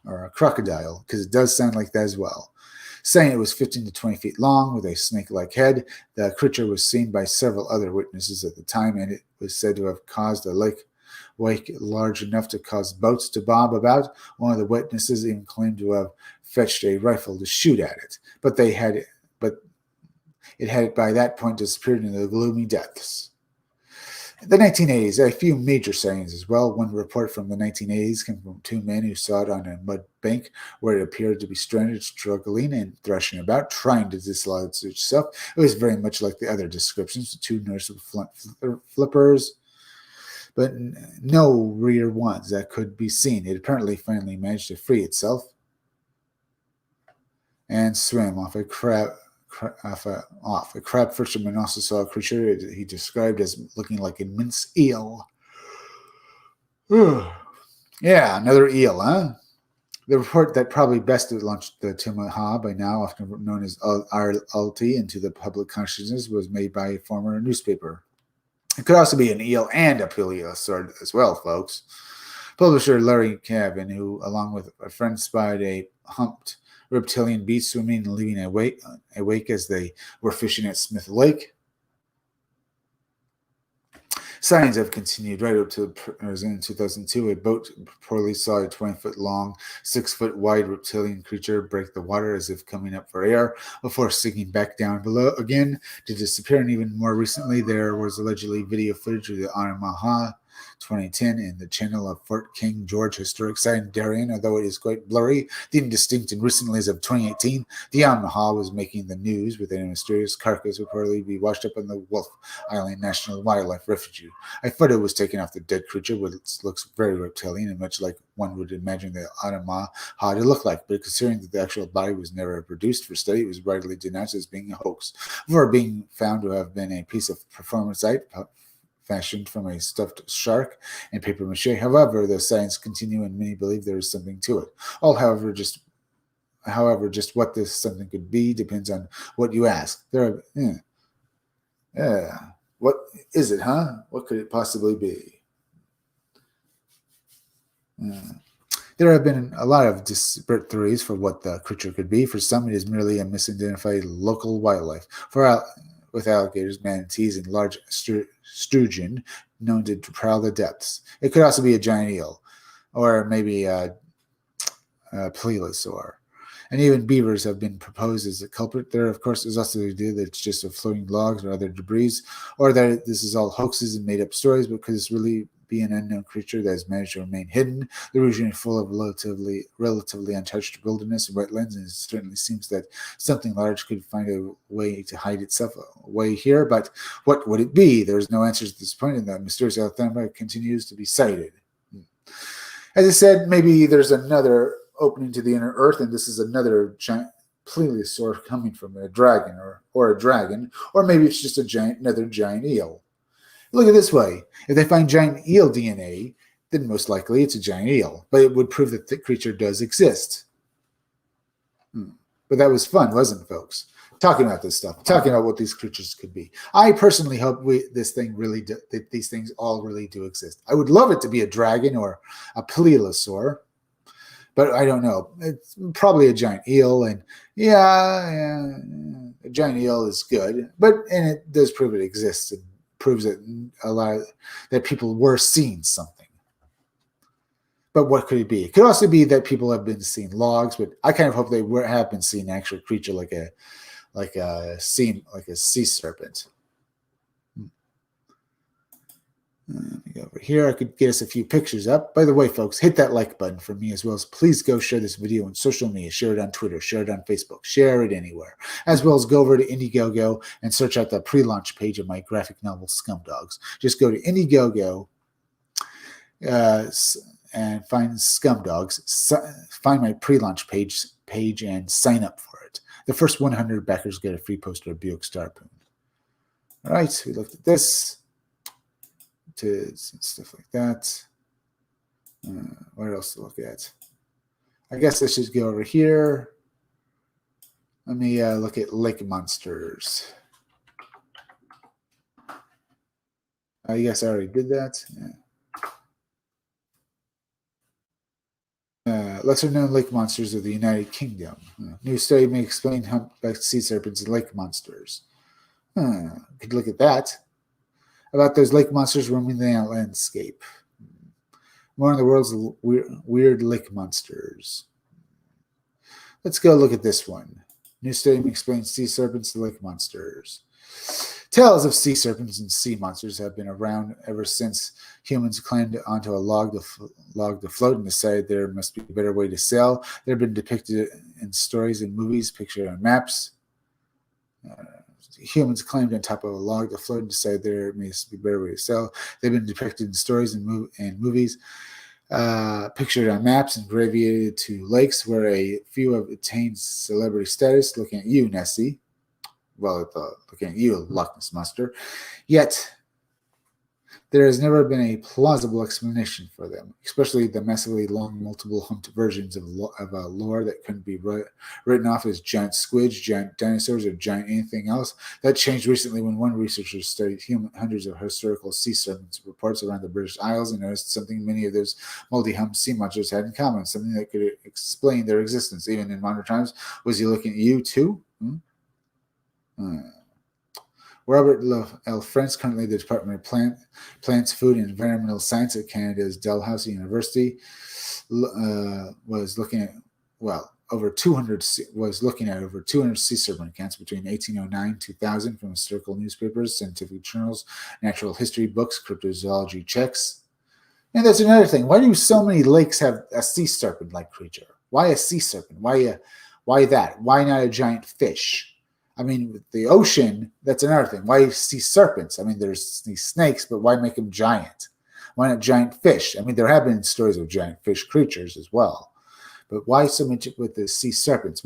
or a crocodile, because it does sound like that as well. Saying it was 15 to 20 feet long with a snake-like head, the creature was seen by several other witnesses at the time, and it was said to have caused a lake wake large enough to cause boats to bob about. One of the witnesses even claimed to have fetched a rifle to shoot at it, but it had by that point disappeared into the gloomy depths. In the 1980s, a few major sightings as well. One report from the 1980s came from two men who saw it on a mud bank where it appeared to be stranded, struggling and thrashing about, trying to dislodge itself. It was very much like the other descriptions, two nurse flippers, but no rear ones that could be seen. It apparently finally managed to free itself and swim off. A crab fisherman also saw a creature he described as looking like a mince eel. Yeah, another eel, huh? The report that probably best launched the Timaha, by now often known as RLT, into the public consciousness was made by a former newspaper. It could also be an eel and a plesiosaur as well, folks. Publisher Larry Cabin, who, along with a friend, spied a humped reptilian beast swimming and leaving a wake as they were fishing at Smith Lake. Sightings have continued right up to in 2002. A boat reportedly saw a 20-foot-long, 6-foot-wide reptilian creature break the water as if coming up for air before sinking back down below again to disappear. And even more recently, there was allegedly video footage of the Omaha 2010 in the channel of Fort King George Historic Site in Darien. Although it is quite blurry, indistinct, and recently as of 2018, the Omaha was making the news with a mysterious carcass reportedly be washed up on the Wolf Island National Wildlife Refuge. A photo was taken off the dead creature, which looks very reptilian and much like one would imagine the Omaha to look like, but considering that the actual body was never produced for study, it was widely denounced as being a hoax, before being found to have been a piece of performance art fashioned from a stuffed shark and paper mache. However, the sightings continue, and many believe there is something to it. However, just what this something could be depends on what you ask. What is it, huh? What could it possibly be? There have been a lot of disparate theories for what the creature could be. For some, it is merely a misidentified local wildlife. With alligators, manatees, and large sturgeon known to prowl the depths. It could also be a giant eel, or maybe a plesiosaur. And even beavers have been proposed as a culprit. There, of course, is also the idea that it's just floating logs or other debris, or that this is all hoaxes and made-up stories, but could this really be an unknown creature that has managed to remain hidden? The region is full of relatively untouched wilderness and wetlands, and it certainly seems that something large could find a way to hide itself away here. But what would it be? There's no answers at this point, and the mysterious Althama continues to be cited. As I said, maybe there's another opening to the inner earth, and this is another giant plesiosaur coming from a dragon, or a dragon, or maybe it's just another giant eel. Look at it this way. If they find giant eel DNA, then most likely it's a giant eel. But it would prove that the creature does exist. But that was fun, wasn't it, folks? Talking about this stuff, talking about what these creatures could be. I personally hope that these things all really do exist. I would love it to be a dragon or a plesiosaur, but I don't know. It's probably a giant eel, and yeah, a giant eel is good, and it does prove it exists. And proves that that people were seeing something. But what could it be? It could also be that people have been seeing logs, but I kind of hope they have been seeing an actual creature like a sea serpent. Let me go over here. I could get us a few pictures up. By the way, folks, hit that like button for me, as well as please go share this video on social media. Share it on Twitter. Share it on Facebook. Share it anywhere. As well as go over to Indiegogo and search out the pre-launch page of my graphic novel, Scumdogs. Just go to Indiegogo and find Scumdogs. Find my pre-launch page and sign up for it. The first 100 backers get a free poster of Buick Starpoon. All right, we looked at this. Stuff like that. What else to look at? I guess I should go over here. Let me look at Lake Monsters. I guess I already did that. Yeah. Lesser known lake monsters of the United Kingdom. New study may explain humpback sea serpents and lake monsters. Could look at that. About those lake monsters roaming the landscape. More on the world's weird lake monsters. Let's go look at this one. New study may explain sea serpents and lake monsters. Tales of sea serpents and sea monsters have been around ever since humans climbed onto a log to float and decided there must be a better way to sail. They've been depicted in stories and movies, pictured on maps. Humans climbed on top of a log to float and decided there must be a better way to sail. They've been depicted in stories and movies, pictured on maps and abbreviated to lakes where a few have attained celebrity status. Looking at you, Nessie. Well, looking at you, Loch Ness Monster. Yet, there has never been a plausible explanation for them, especially the massively long, multiple-humped versions of a lore that couldn't be written off as giant squids, giant dinosaurs, or giant anything else. That changed recently when one researcher studied hundreds of historical sea serpents reports around the British Isles and noticed something many of those multi-humped sea monsters had in common, something that could explain their existence, even in modern times. Was he looking at you, too? Robert L. French, currently the Department of Plants, Food, and Environmental Science at Canada's Dalhousie University, was looking at over 200 sea serpent accounts between 1809 and 2000 from historical newspapers, scientific journals, natural history books, cryptozoology checks. And that's another thing. Why do so many lakes have a sea serpent-like creature? Why a sea serpent? Why that? Why not a giant fish? I mean, with the ocean, that's another thing. Why sea serpents? I mean, there's these snakes, but why make them giant? Why not giant fish? I mean, there have been stories of giant fish creatures as well. But why so much with the sea serpents,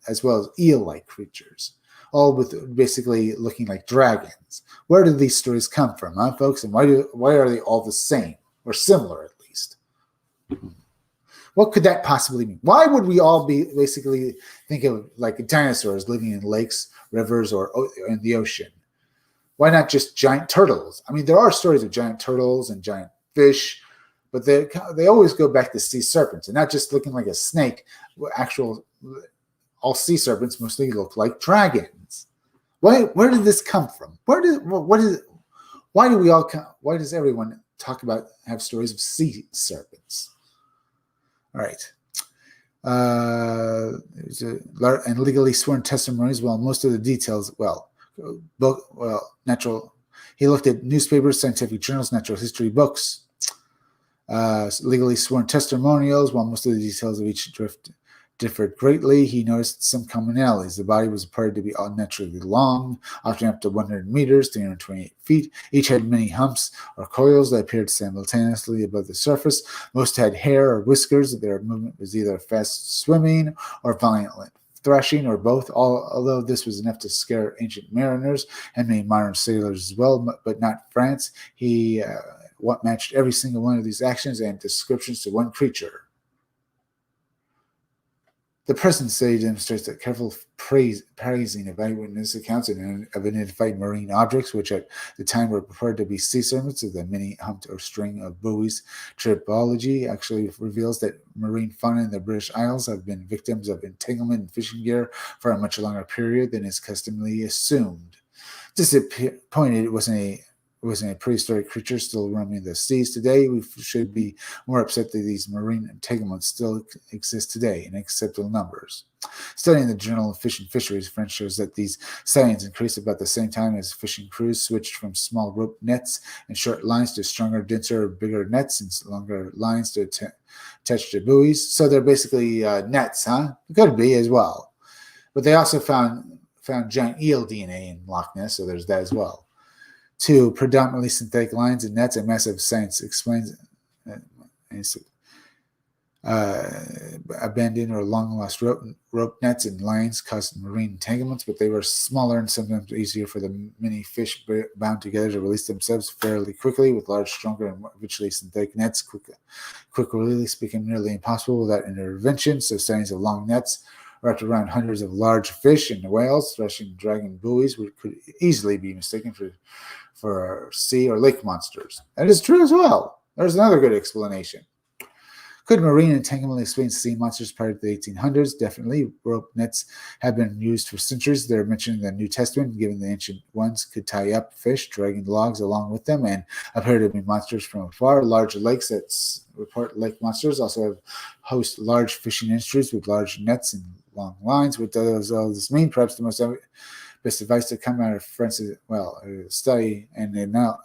as well as eel-like creatures? All with basically looking like dragons. Where do these stories come from, huh, folks? And why are they all the same? Or similar, at least? What could that possibly mean? Why would we all be basically think of like dinosaurs living in lakes, rivers, or in the ocean? Why not just giant turtles? I mean, there are stories of giant turtles and giant fish, but they always go back to sea serpents, and not just looking like a snake. All sea serpents mostly look like dragons. Where did this come from? Why does everyone have stories of sea serpents? All right. And legally sworn testimonies. Well, most of the details. He looked at newspapers, scientific journals, natural history books, legally sworn testimonials. While most of the details of each differed greatly, he noticed some commonalities. The body was reported to be unnaturally long, often up to 100 meters, 328 feet. Each had many humps or coils that appeared simultaneously above the surface. Most had hair or whiskers. Their movement was either fast swimming or violent thrashing, or both, although this was enough to scare ancient mariners and many modern sailors as well, but not France. He matched every single one of these actions and descriptions to one creature. The present study demonstrates that careful praising of eyewitness accounts of identified marine objects, which at the time were purported to be sea serpents of the many-humped or string of buoys tripology, actually reveals that marine fauna in the British Isles have been victims of entanglement in fishing gear for a much longer period than is customarily assumed. Disappointed it wasn't a prehistoric creature still roaming the seas today. We should be more upset that these marine entanglements still exist today in acceptable numbers. Studying the Journal of Fish and Fisheries, French shows that these sightings increased about the same time as fishing crews switched from small rope nets and short lines to stronger, denser, bigger nets and longer lines to attach to buoys. So they're basically nets, huh? It could be as well. But they also found giant eel DNA in Loch Ness, so there's that as well. 2. Predominantly synthetic lines and nets. A massive science explains. abandoned or long-lost rope nets and lines caused marine entanglements, but they were smaller and sometimes easier for the many fish bound together to release themselves fairly quickly. With large, stronger, and virtually synthetic nets, quick release became nearly impossible without intervention, so studies of long nets wrapped around hundreds of large fish and whales, threshing and dragging buoys, which could easily be mistaken for sea or lake monsters. That is true as well. There's another good explanation. Could marine entanglement explain sea monsters prior to the 1800s? Definitely. Rope nets have been used for centuries. They're mentioned in the New Testament, given the ancient ones could tie up fish, dragging logs along with them, and appear to be monsters from afar. Large lakes that report lake monsters also host large fishing industries with large nets and long lines. What does all this mean? Perhaps the best advice to come out of study and analysis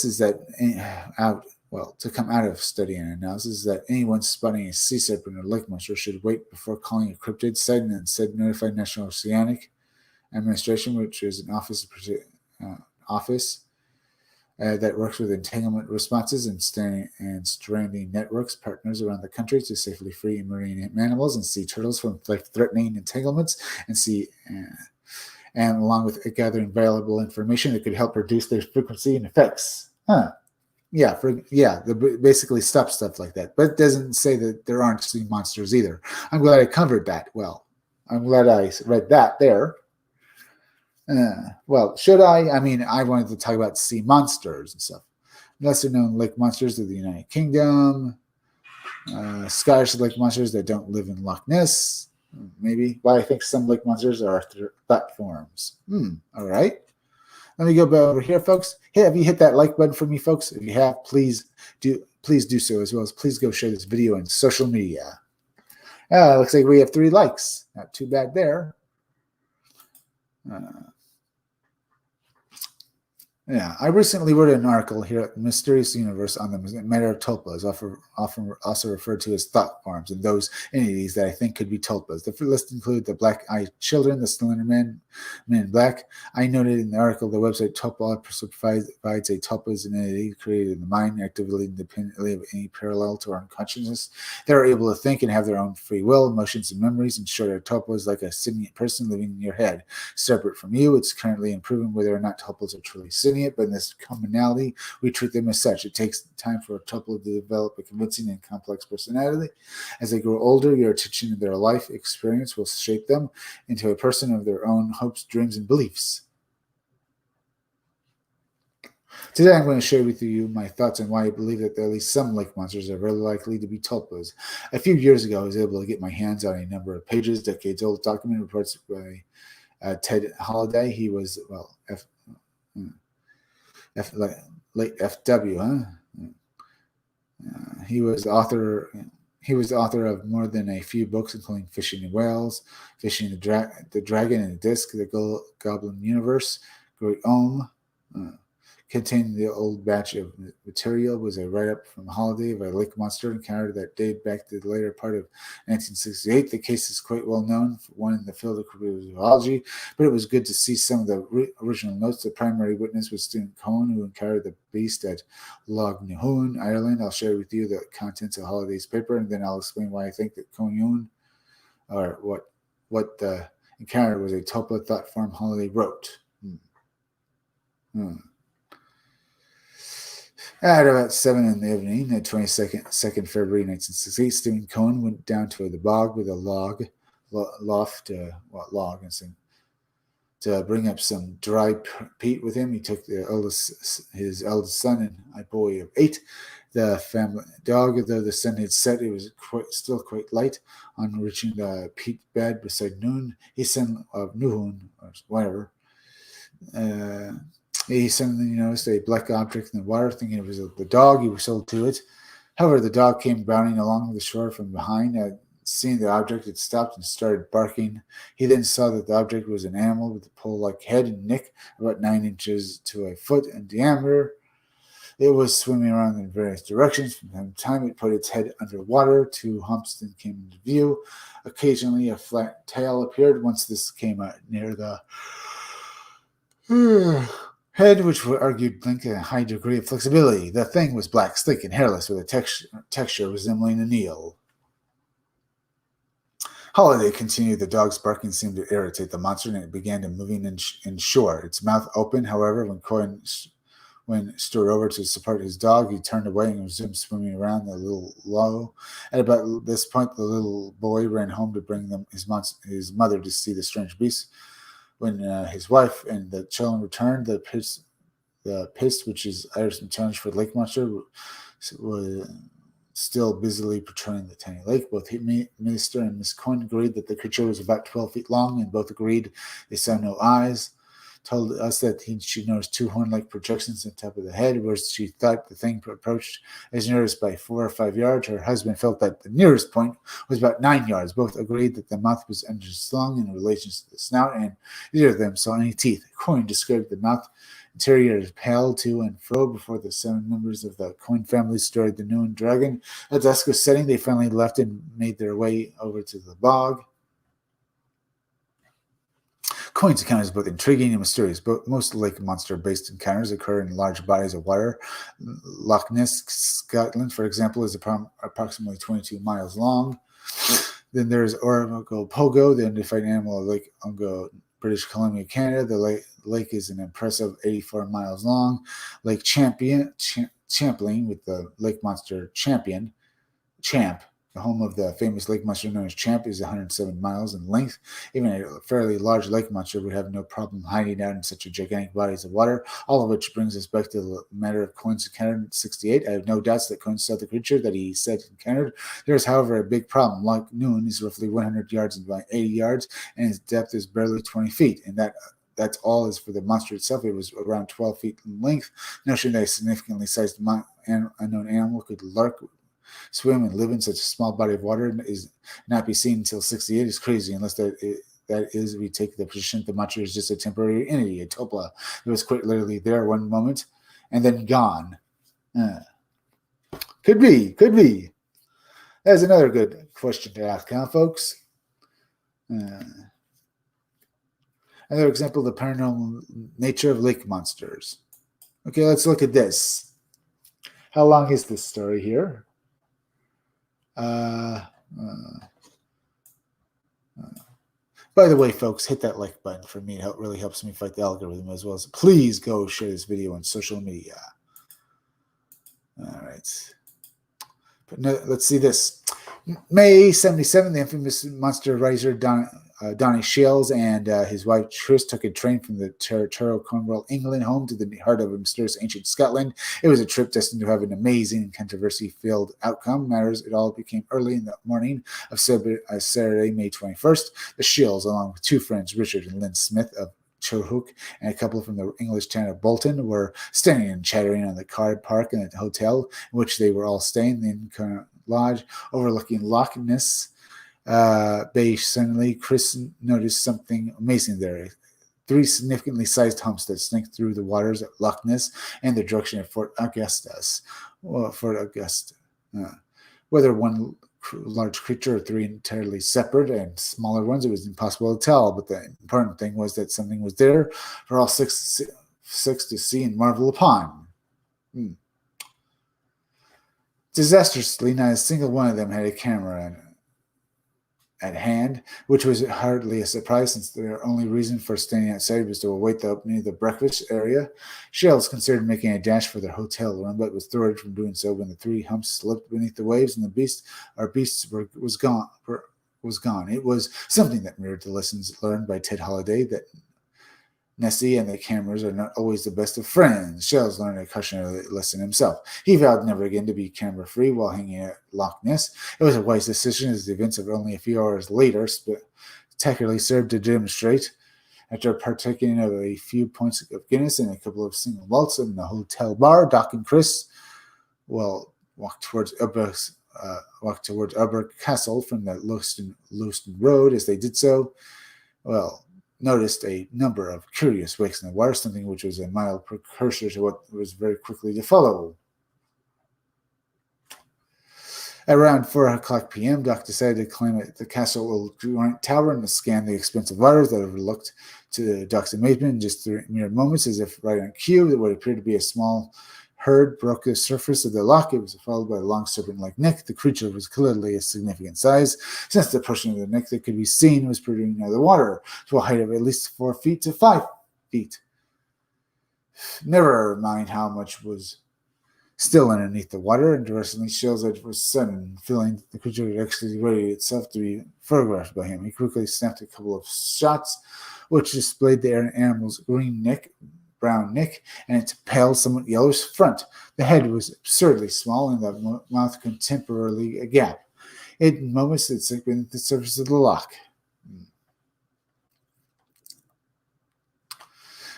is that anyone spotting a sea serpent or lake monster should wait before calling a cryptid site and instead notify National Oceanic Administration, which is an office that works with entanglement responses and stranding networks partners around the country to safely free marine animals and sea turtles from threatening entanglements and along with gathering valuable information that could help reduce their frequency and effects. Basically stop stuff like that. But it doesn't say that there aren't sea monsters either. I'm glad I covered that. Well, I'm glad I read that there. Should I? I mean, I wanted to talk about sea monsters and stuff. Lesser known lake monsters of the United Kingdom. Scottish lake monsters that don't live in Loch Ness. Maybe. But I think some lake monsters are thought forms. All right. Let me go back over here, folks. Hey, have you hit that like button for me, folks? If you have, please do so, as well as please go share this video on social media. Looks like we have 3 likes. Not too bad there. I recently wrote an article here at Mysterious Universe on the matter of tulpas, often also referred to as thought forms, and those entities that I think could be tulpas. The list include the black-eyed children, the slender men in black. I noted in the article the website Tulpa provides a tulpa as an entity created in the mind, actively independently of any parallel to our unconsciousness. They are able to think and have their own free will, emotions, and memories. In short, a tulpa is like a sentient person living in your head, separate from you. It's currently improving whether or not tulpas are truly sentient, but in this commonality, we treat them as such. It takes time for a tuple to develop a convincing and complex personality. As they grow older, your attention to their life experience will shape them into a person of their own hopes, dreams, and beliefs. Today, I'm going to share with you my thoughts on why I believe that at least some lake monsters are very likely to be tulpas. A few years ago, I was able to get my hands on a number of pages, decades-old document reports by Ted Holliday. He was, late FW, huh? He was author of more than a few books, including Fishing and Whales, Fishing the Dragon and the Disc, The Goblin Universe, Great Ohm. Containing the old batch of material was a write-up from Holiday of a lake monster encounter that dated back to the later part of 1968. The case is quite well known, for one in the field of cryptozoology, but it was good to see some of the original notes. The primary witness was student Cohen, who encountered the beast at Loch Nihun, Ireland. I'll share with you the contents of Holiday's paper, and then I'll explain why I think that Cohen, or what the encounter was, a tulpa thought form Holiday wrote. At about 7 in the evening, the 22nd February 1968, Stephen Cohen went down to the bog with a to bring up some dry peat with him. He took his eldest son and a boy of 8. The family dog, though the sun had set, it was still quite light. On reaching the peat bed beside his son of Nuhun, or whatever, he suddenly noticed a black object in the water, thinking it was the dog. He whistled to it. However, the dog came bounding along the shore from behind. Seeing the object, it stopped and started barking. He then saw that the object was an animal with a pole-like head and neck, about 9 inches to a foot in diameter. It was swimming around in various directions. From time to time, it put its head underwater. 2 humps then came into view. Occasionally, a flat tail appeared. Once this came near the Head, which argued linked a high degree of flexibility. The thing was black, sleek, and hairless, with a texture resembling an eel. Holiday continued. The dog's barking seemed to irritate the monster, and it began to moving inshore. Its mouth opened, however, when stirred over to support his dog, he turned away and resumed swimming around the little low. At about this point, the little boy ran home to bring his mother to see the strange beast. When his wife and the children returned, the pist, which is Irish challenge for lake monster, was still busily patrolling the tiny lake. Both Minister and Miss Coyne agreed that the creature was about 12 feet long, and both agreed they saw no eyes. Told us that she noticed two horn-like projections on top of the head, where she thought the thing approached as near as by 4 or 5 yards. Her husband felt that the nearest point was about 9 yards. Both agreed that the mouth was underslung in relation to the snout, and neither of them saw any teeth. Coyne described the mouth interior as pale to and fro before the 7 members of the Coyne family stirred the noon dragon. As dusk was setting, they finally left and made their way over to the bog. Coyne's account is both intriguing and mysterious, but most lake monster-based encounters occur in large bodies of water. Loch Ness, Scotland, for example, is approximately 22 miles long. Then there's Orinoco Pogo, the undefined animal of Lake Ongo, British Columbia, Canada. The lake is an impressive 84 miles long. Lake Champlain, with the lake monster Champ, the home of the famous lake monster known as Champ, is 107 miles in length. Even a fairly large lake monster would have no problem hiding out in such a gigantic bodies of water, all of which brings us back to the matter of Coyne's encounter in 1968. I have no doubts that Coyne saw the creature that he said encountered. There is, however, a big problem. Loch Noon is roughly 100 yards and about 80 yards, and its depth is barely 20 feet, and that's all is for the monster itself. It was around 12 feet in length. Notion that a significantly sized unknown animal could lurk, swim, and live in such a small body of water is not be seen until 1968 is crazy, unless that is we take the position that the monster is just a temporary entity, a topla. It was quite literally there one moment and then gone. Could be. That's another good question to ask, huh, folks? Another example of the paranormal nature of lake monsters. Okay, let's look at this. How long is this story here? By the way, folks, hit that like button for me. It really helps me fight the algorithm, as well as please go share this video on social media. All right. But no, let's see this. May 1977, the infamous monster writer Donnie Shales and his wife Tris took a train from the territorial Cornwall, England, home to the heart of mysterious ancient Scotland. It was a trip destined to have an amazing and controversy-filled outcome. Matters it all became early in the morning of Saturday, May 21st. The Shales, along with 2 friends, Richard and Lynn Smith of Chohook, and a couple from the English town of Bolton, were standing and chattering on the car park in the hotel in which they were all staying, the Incarnate Lodge, overlooking Loch Ness Bay. Suddenly, Chris noticed something amazing there. 3 significantly sized humps that snaked through the waters of Loch Ness in the direction of Fort Augusta. Whether one large creature or 3 entirely separate and smaller ones, it was impossible to tell. But the important thing was that something was there for all six to see and marvel upon. Disastrously, not a single one of them had a camera at hand, which was hardly a surprise, since their only reason for standing outside was to await the opening of the breakfast area. Shales considered making a dash for their hotel room, but was thwarted from doing so when the 3 humps slipped beneath the waves and beasts was gone. It was something that mirrored the lessons learned by Ted Holliday, that Nessie and the cameras are not always the best of friends. Shales learned a cautionary lesson himself. He vowed never again to be camera-free while hanging at Loch Ness. It was a wise decision, as the events of only a few hours later spectacularly served to demonstrate. After partaking of a few pints of Guinness and a couple of single malts in the hotel bar, Doc and Chris walked towards Uber Castle from the Lewiston Road. As they did so, noticed a number of curious wakes in the water, something which was a mild precursor to what was very quickly to follow. At around 4 o'clock p.m., Doc decided to climb at the castle tower and to scan the expansive waters that overlooked, to Doc's amazement, in just mere moments, as if right on cue, what appeared to be a small herd broke the surface of the lock. It was followed by a long serpent-like neck. The creature was clearly a significant size, since the portion of the neck that could be seen was protruding out of the water to a height of at least 4 feet to 5 feet. Never mind how much was still underneath the water. Interestingly, Shell's edge was sudden, feeling the creature had actually readied itself to be photographed by him. He quickly snapped a couple of shots, which displayed the animal's brown neck, and its pale, somewhat yellowish front. The head was absurdly small, and the mouth contemporarily agape. In moments, it sank beneath the surface of the lock.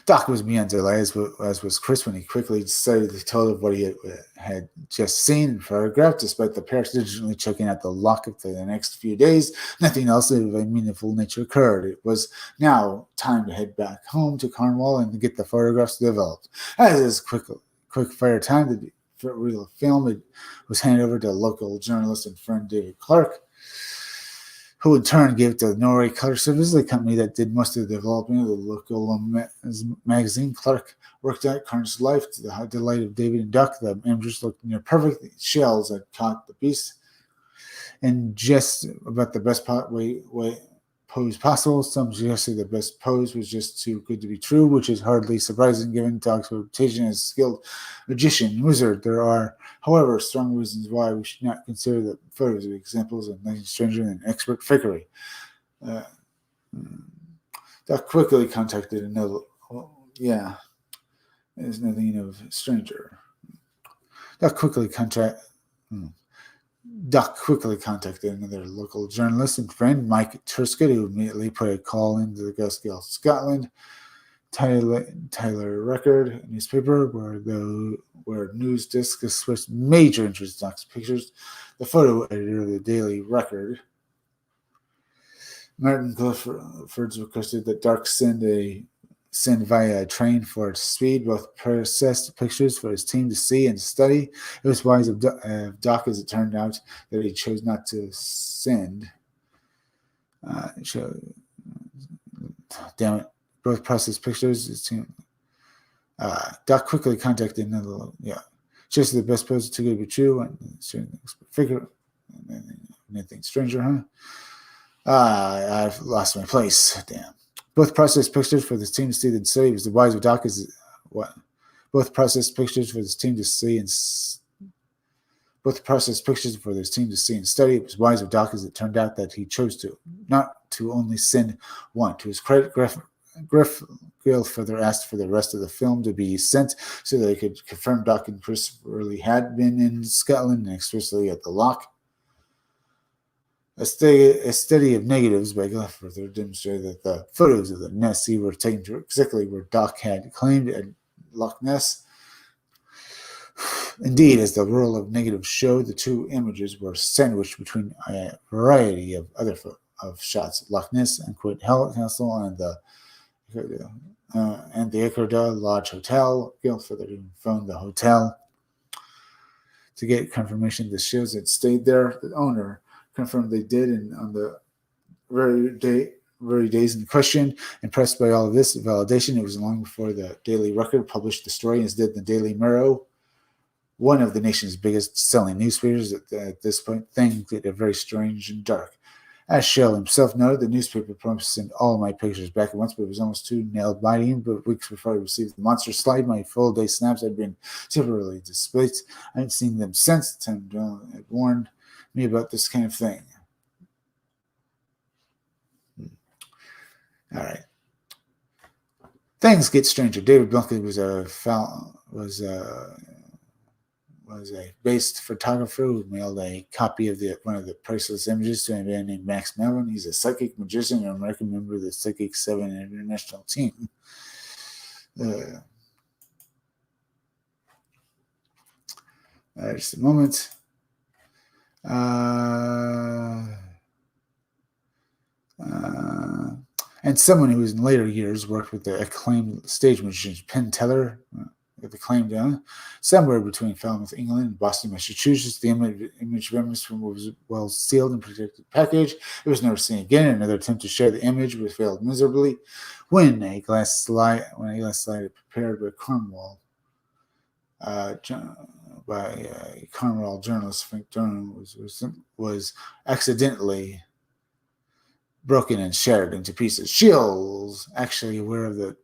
Doc was beyond delay, as was Chris, when he quickly decided to tell of what he had just seen and photographed. Despite the pair diligently checking out the lock for the next few days, nothing else of a meaningful nature occurred. It was now time to head back home to Cornwall and get the photographs developed. As is quick fire time, the real film was handed over to local journalist and friend David Clark, who in turn gave it to the Norway Color Service, the company that did most of the development of the local magazine. Clark worked out Carnage's life to the delight of David and Duck. The images looked near perfect. The shells had caught the beast in just about the best pose possible. Some suggested the best pose was just too good to be true, which is hardly surprising given Doc's reputation as a skilled magician and wizard. There are, however, strong reasons why we should not consider the photos of examples of nothing stranger than expert fakery. Doc quickly contacted another. There's nothing of stranger. Doc quickly contacted another local journalist and friend, Mike Truscott, who immediately put a call into the Gaskill Scotland Tyler Record newspaper, where news desk expressed major interest in Doc's pictures. The photo editor of the Daily Record, Martin Cliffords, requested that Doc send via a train for its speed, both processed pictures for his team to see and study. It was wise of Doc, as it turned out, that he chose not to send. Damn it. Both processed pictures. His team. Doc quickly contacted another. Just the best pose, too good to be true. And figure. Anything stranger, huh? I've lost my place. Damn. Both processed pictures for this team to see and study. It was the wise of Doc is what? Both processed pictures for this team to see and both processed pictures for this team to see and study. It was wise of Doc, as it turned out, that he chose to not to only send one. To his credit, Griff further asked for the rest of the film to be sent so that he could confirm Doc and Chris really had been in Scotland and explicitly at the lock. A study of negatives by Griff further demonstrated that the photos of the Nessie were taken exactly where Doc had claimed at Loch Ness. Indeed, as the roll of negatives showed, the two images were sandwiched between a variety of other shots: Loch Ness and Castle and the Ecuador Lodge Hotel. Gil further phoned the hotel to get confirmation the shows had stayed there. The owner confirmed they did, and on the very days in question, impressed by all of this validation, it was long before the Daily Record published the story, as did the Daily Mirror, one of the nation's biggest selling newspapers at this point. Things get very strange and dark. As Shell himself noted, the newspaper promised to send all of my pictures back at once, but it was almost too nail-biting. But weeks before I received the monster slide, my full-day snaps had been temporarily displaced. I hadn't seen them since. Tim Dillon had warned me about this kind of thing. All right. Things get stranger. David Blunkett was a based photographer who mailed a copy of one of the priceless images to a man named Max Melvin. He's a psychic magician and an American member of the Psychic 7 international team. Just a moment. And someone who in later years worked with the acclaimed stage magician Penn Teller. the claim down somewhere between Falmouth, England, and Boston, Massachusetts. The image was well sealed and protected package. It was never seen again. Another attempt to share the image was failed miserably when a glass slide prepared by Cornwall journalist Frank Durham was accidentally broken and shattered into pieces. Shields, actually aware of the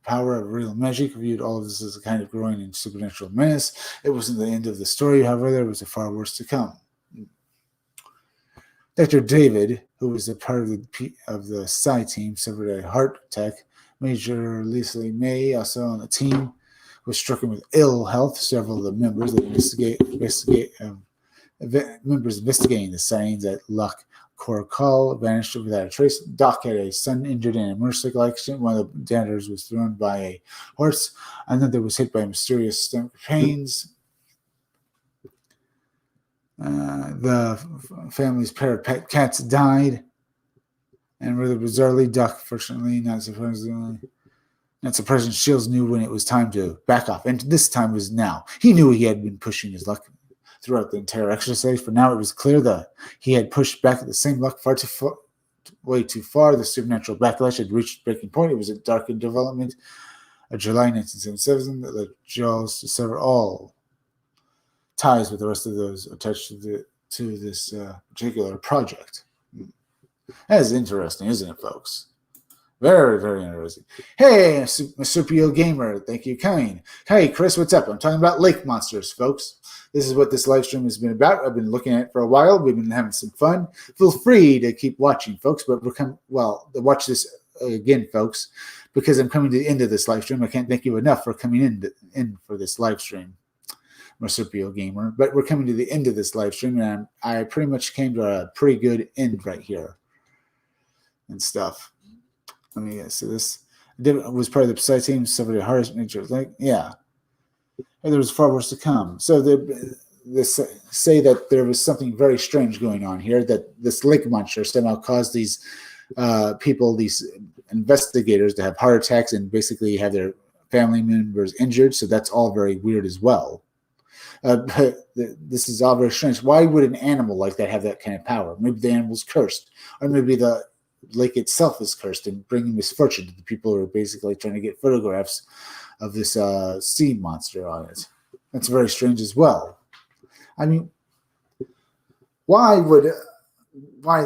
power of real magic, viewed all of this as a kind of growing and supernatural menace. It wasn't the end of the story, however. There was a far worse to come. Dr. David, who was a part of the Psi team, suffered a heart attack. Major Leslie May, also on the team, was stricken with ill health. Several of the members investigating the sightings at Loch Corcal vanished without a trace. Doc had a son injured in a motorcycle accident. One of the dancers was thrown by a horse. Another was hit by mysterious stomach pains. The family's pair of pet cats died. And rather bizarrely, Doc, fortunately, not surprisingly, Shields knew when it was time to back off. And this time was now. He knew he had been pushing his luck throughout the entire exercise. For now, it was clear that he had pushed back at the same luck way too far. The supernatural backlash had reached breaking point. It was a darkened development of July 1977 that led Jaws to sever all ties with the rest of those attached to this particular project. That is interesting, isn't it, folks? Very, very interesting. Hey, Marsupial Gamer, thank you, Kane. Hey, Chris, what's up? I'm talking about lake monsters, folks. This is what this live stream has been about. I've been looking at it for a while. We've been having some fun. Feel free to keep watching, folks, but watch this again, folks, because I'm coming to the end of this live stream. I can't thank you enough for coming in for this live stream, Marsupial Gamer. But we're coming to the end of this live stream, and I pretty much came to a pretty good end right here and stuff. Let me see this. I was part of the Psi team, suffered a heart attack. Like, yeah. And there was far worse to come. So they say that there was something very strange going on here, that this lake monster somehow caused these people, these investigators, to have heart attacks and basically have their family members injured. So that's all very weird as well. But this is all very strange. Why would an animal like that have that kind of power? Maybe the animal's cursed, or maybe the lake itself is cursed and bringing misfortune to the people who are basically trying to get photographs of this sea monster on it. That's very strange as well. I mean, why is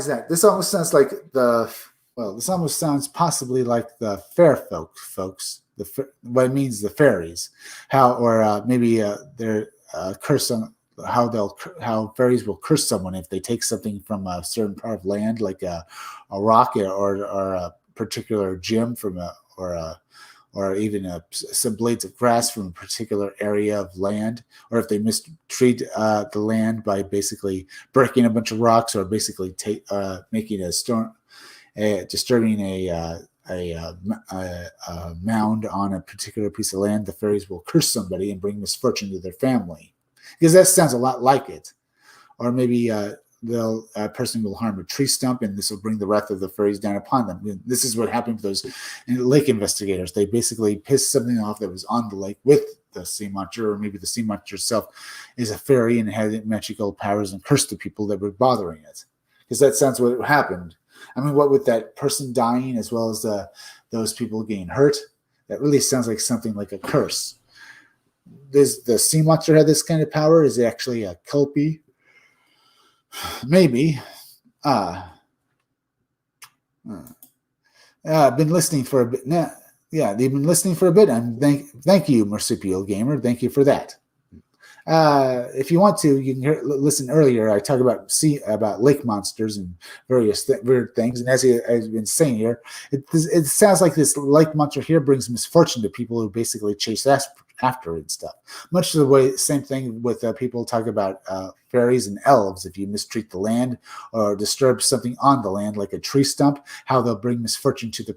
that? This almost sounds like this almost sounds possibly like the fair folks. What it means, the fairies. Maybe they're curse on how fairies will curse someone if they take something from a certain part of land, like a rock or a particular gem or even some blades of grass from a particular area of land, or if they mistreat the land by basically breaking a bunch of rocks or basically making a storm, disturbing a mound on a particular piece of land. The fairies will curse somebody and bring misfortune to their family. Because that sounds a lot like it. Or maybe a person will harm a tree stump, and this will bring the wrath of the fairies down upon them. This is what happened to those lake investigators. They basically pissed something off that was on the lake with the sea monster, or maybe the sea monster itself is a fairy and had magical powers and cursed the people that were bothering it. Because that sounds what happened. I mean, what with that person dying as well as those people getting hurt, that really sounds like something like a curse. Does the sea monster have this kind of power? Is it actually a kelpie? Maybe. I've been listening for a bit now. Yeah, they've been listening for a bit. And thank you, Marsupial Gamer. Thank you for that. If you want to, you can listen earlier. I talk about lake monsters and various weird things. And as I've been saying here, it sounds like this lake monster here brings misfortune to people who basically chase after it and stuff. Much the same thing with people talk about fairies and elves. If you mistreat the land or disturb something on the land, like a tree stump, how they'll bring misfortune to the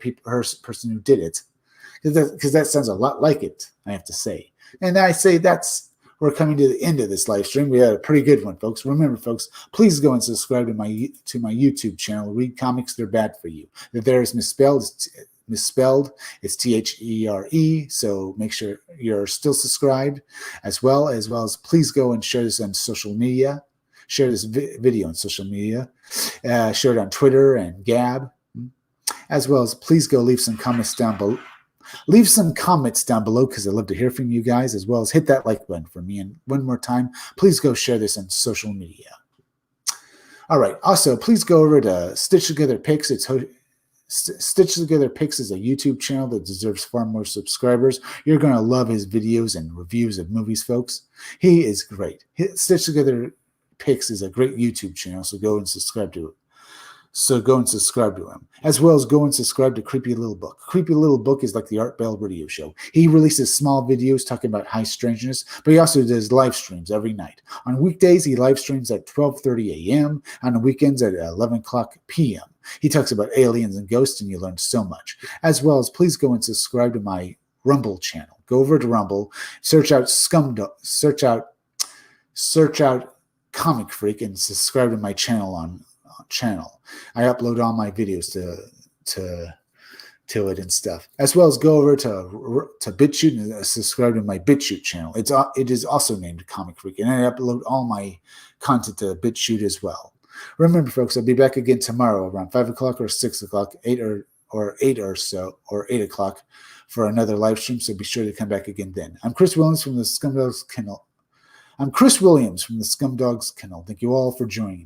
person who did it. Because that sounds a lot like it, I have to say. And I say we're coming to the end of this live stream. We had a pretty good one, folks. Remember, folks, please go and subscribe to my YouTube channel. Read comics; they're bad for you. The there is misspelled. misspelled. It's THERE. So make sure you're still subscribed, as well as please go and share this on social media. Share this video on social media. Share it on Twitter and Gab, as well as please go leave some comments down below. Leave some comments down below because I'd love to hear from you guys, as well as hit that like button for me. And one more time, please go share this on social media. All right. Also, please go over to Stitch Together Pics. Stitch Together Pics is a YouTube channel that deserves far more subscribers. You're going to love his videos and reviews of movies, folks. He is great. Stitch Together Pics is a great YouTube channel, so go and subscribe to it. So go and subscribe to him, as well as go and subscribe to Creepy Little Book. Creepy Little Book is like the Art Bell radio show. He releases small videos talking about high strangeness, but he also does live streams every night. On weekdays, he live streams at 12:30 a.m. On the weekends at 11 o'clock p.m. He talks about aliens and ghosts, and you learn so much. As well as please go and subscribe to my Rumble channel. Go over to Rumble, search out Comic Freak, and subscribe to my channel channel. I upload all my videos to it and stuff, as well as go over to BitChute and subscribe to my BitChute channel. It is also named Comic Freak, and I upload all my content to BitChute as well. Remember, folks, I'll be back again tomorrow around 5 o'clock or 6 o'clock, 8 o'clock for another live stream. So be sure to come back again then. I'm Chris Williams from the Scumdogs Kennel. Thank you all for joining.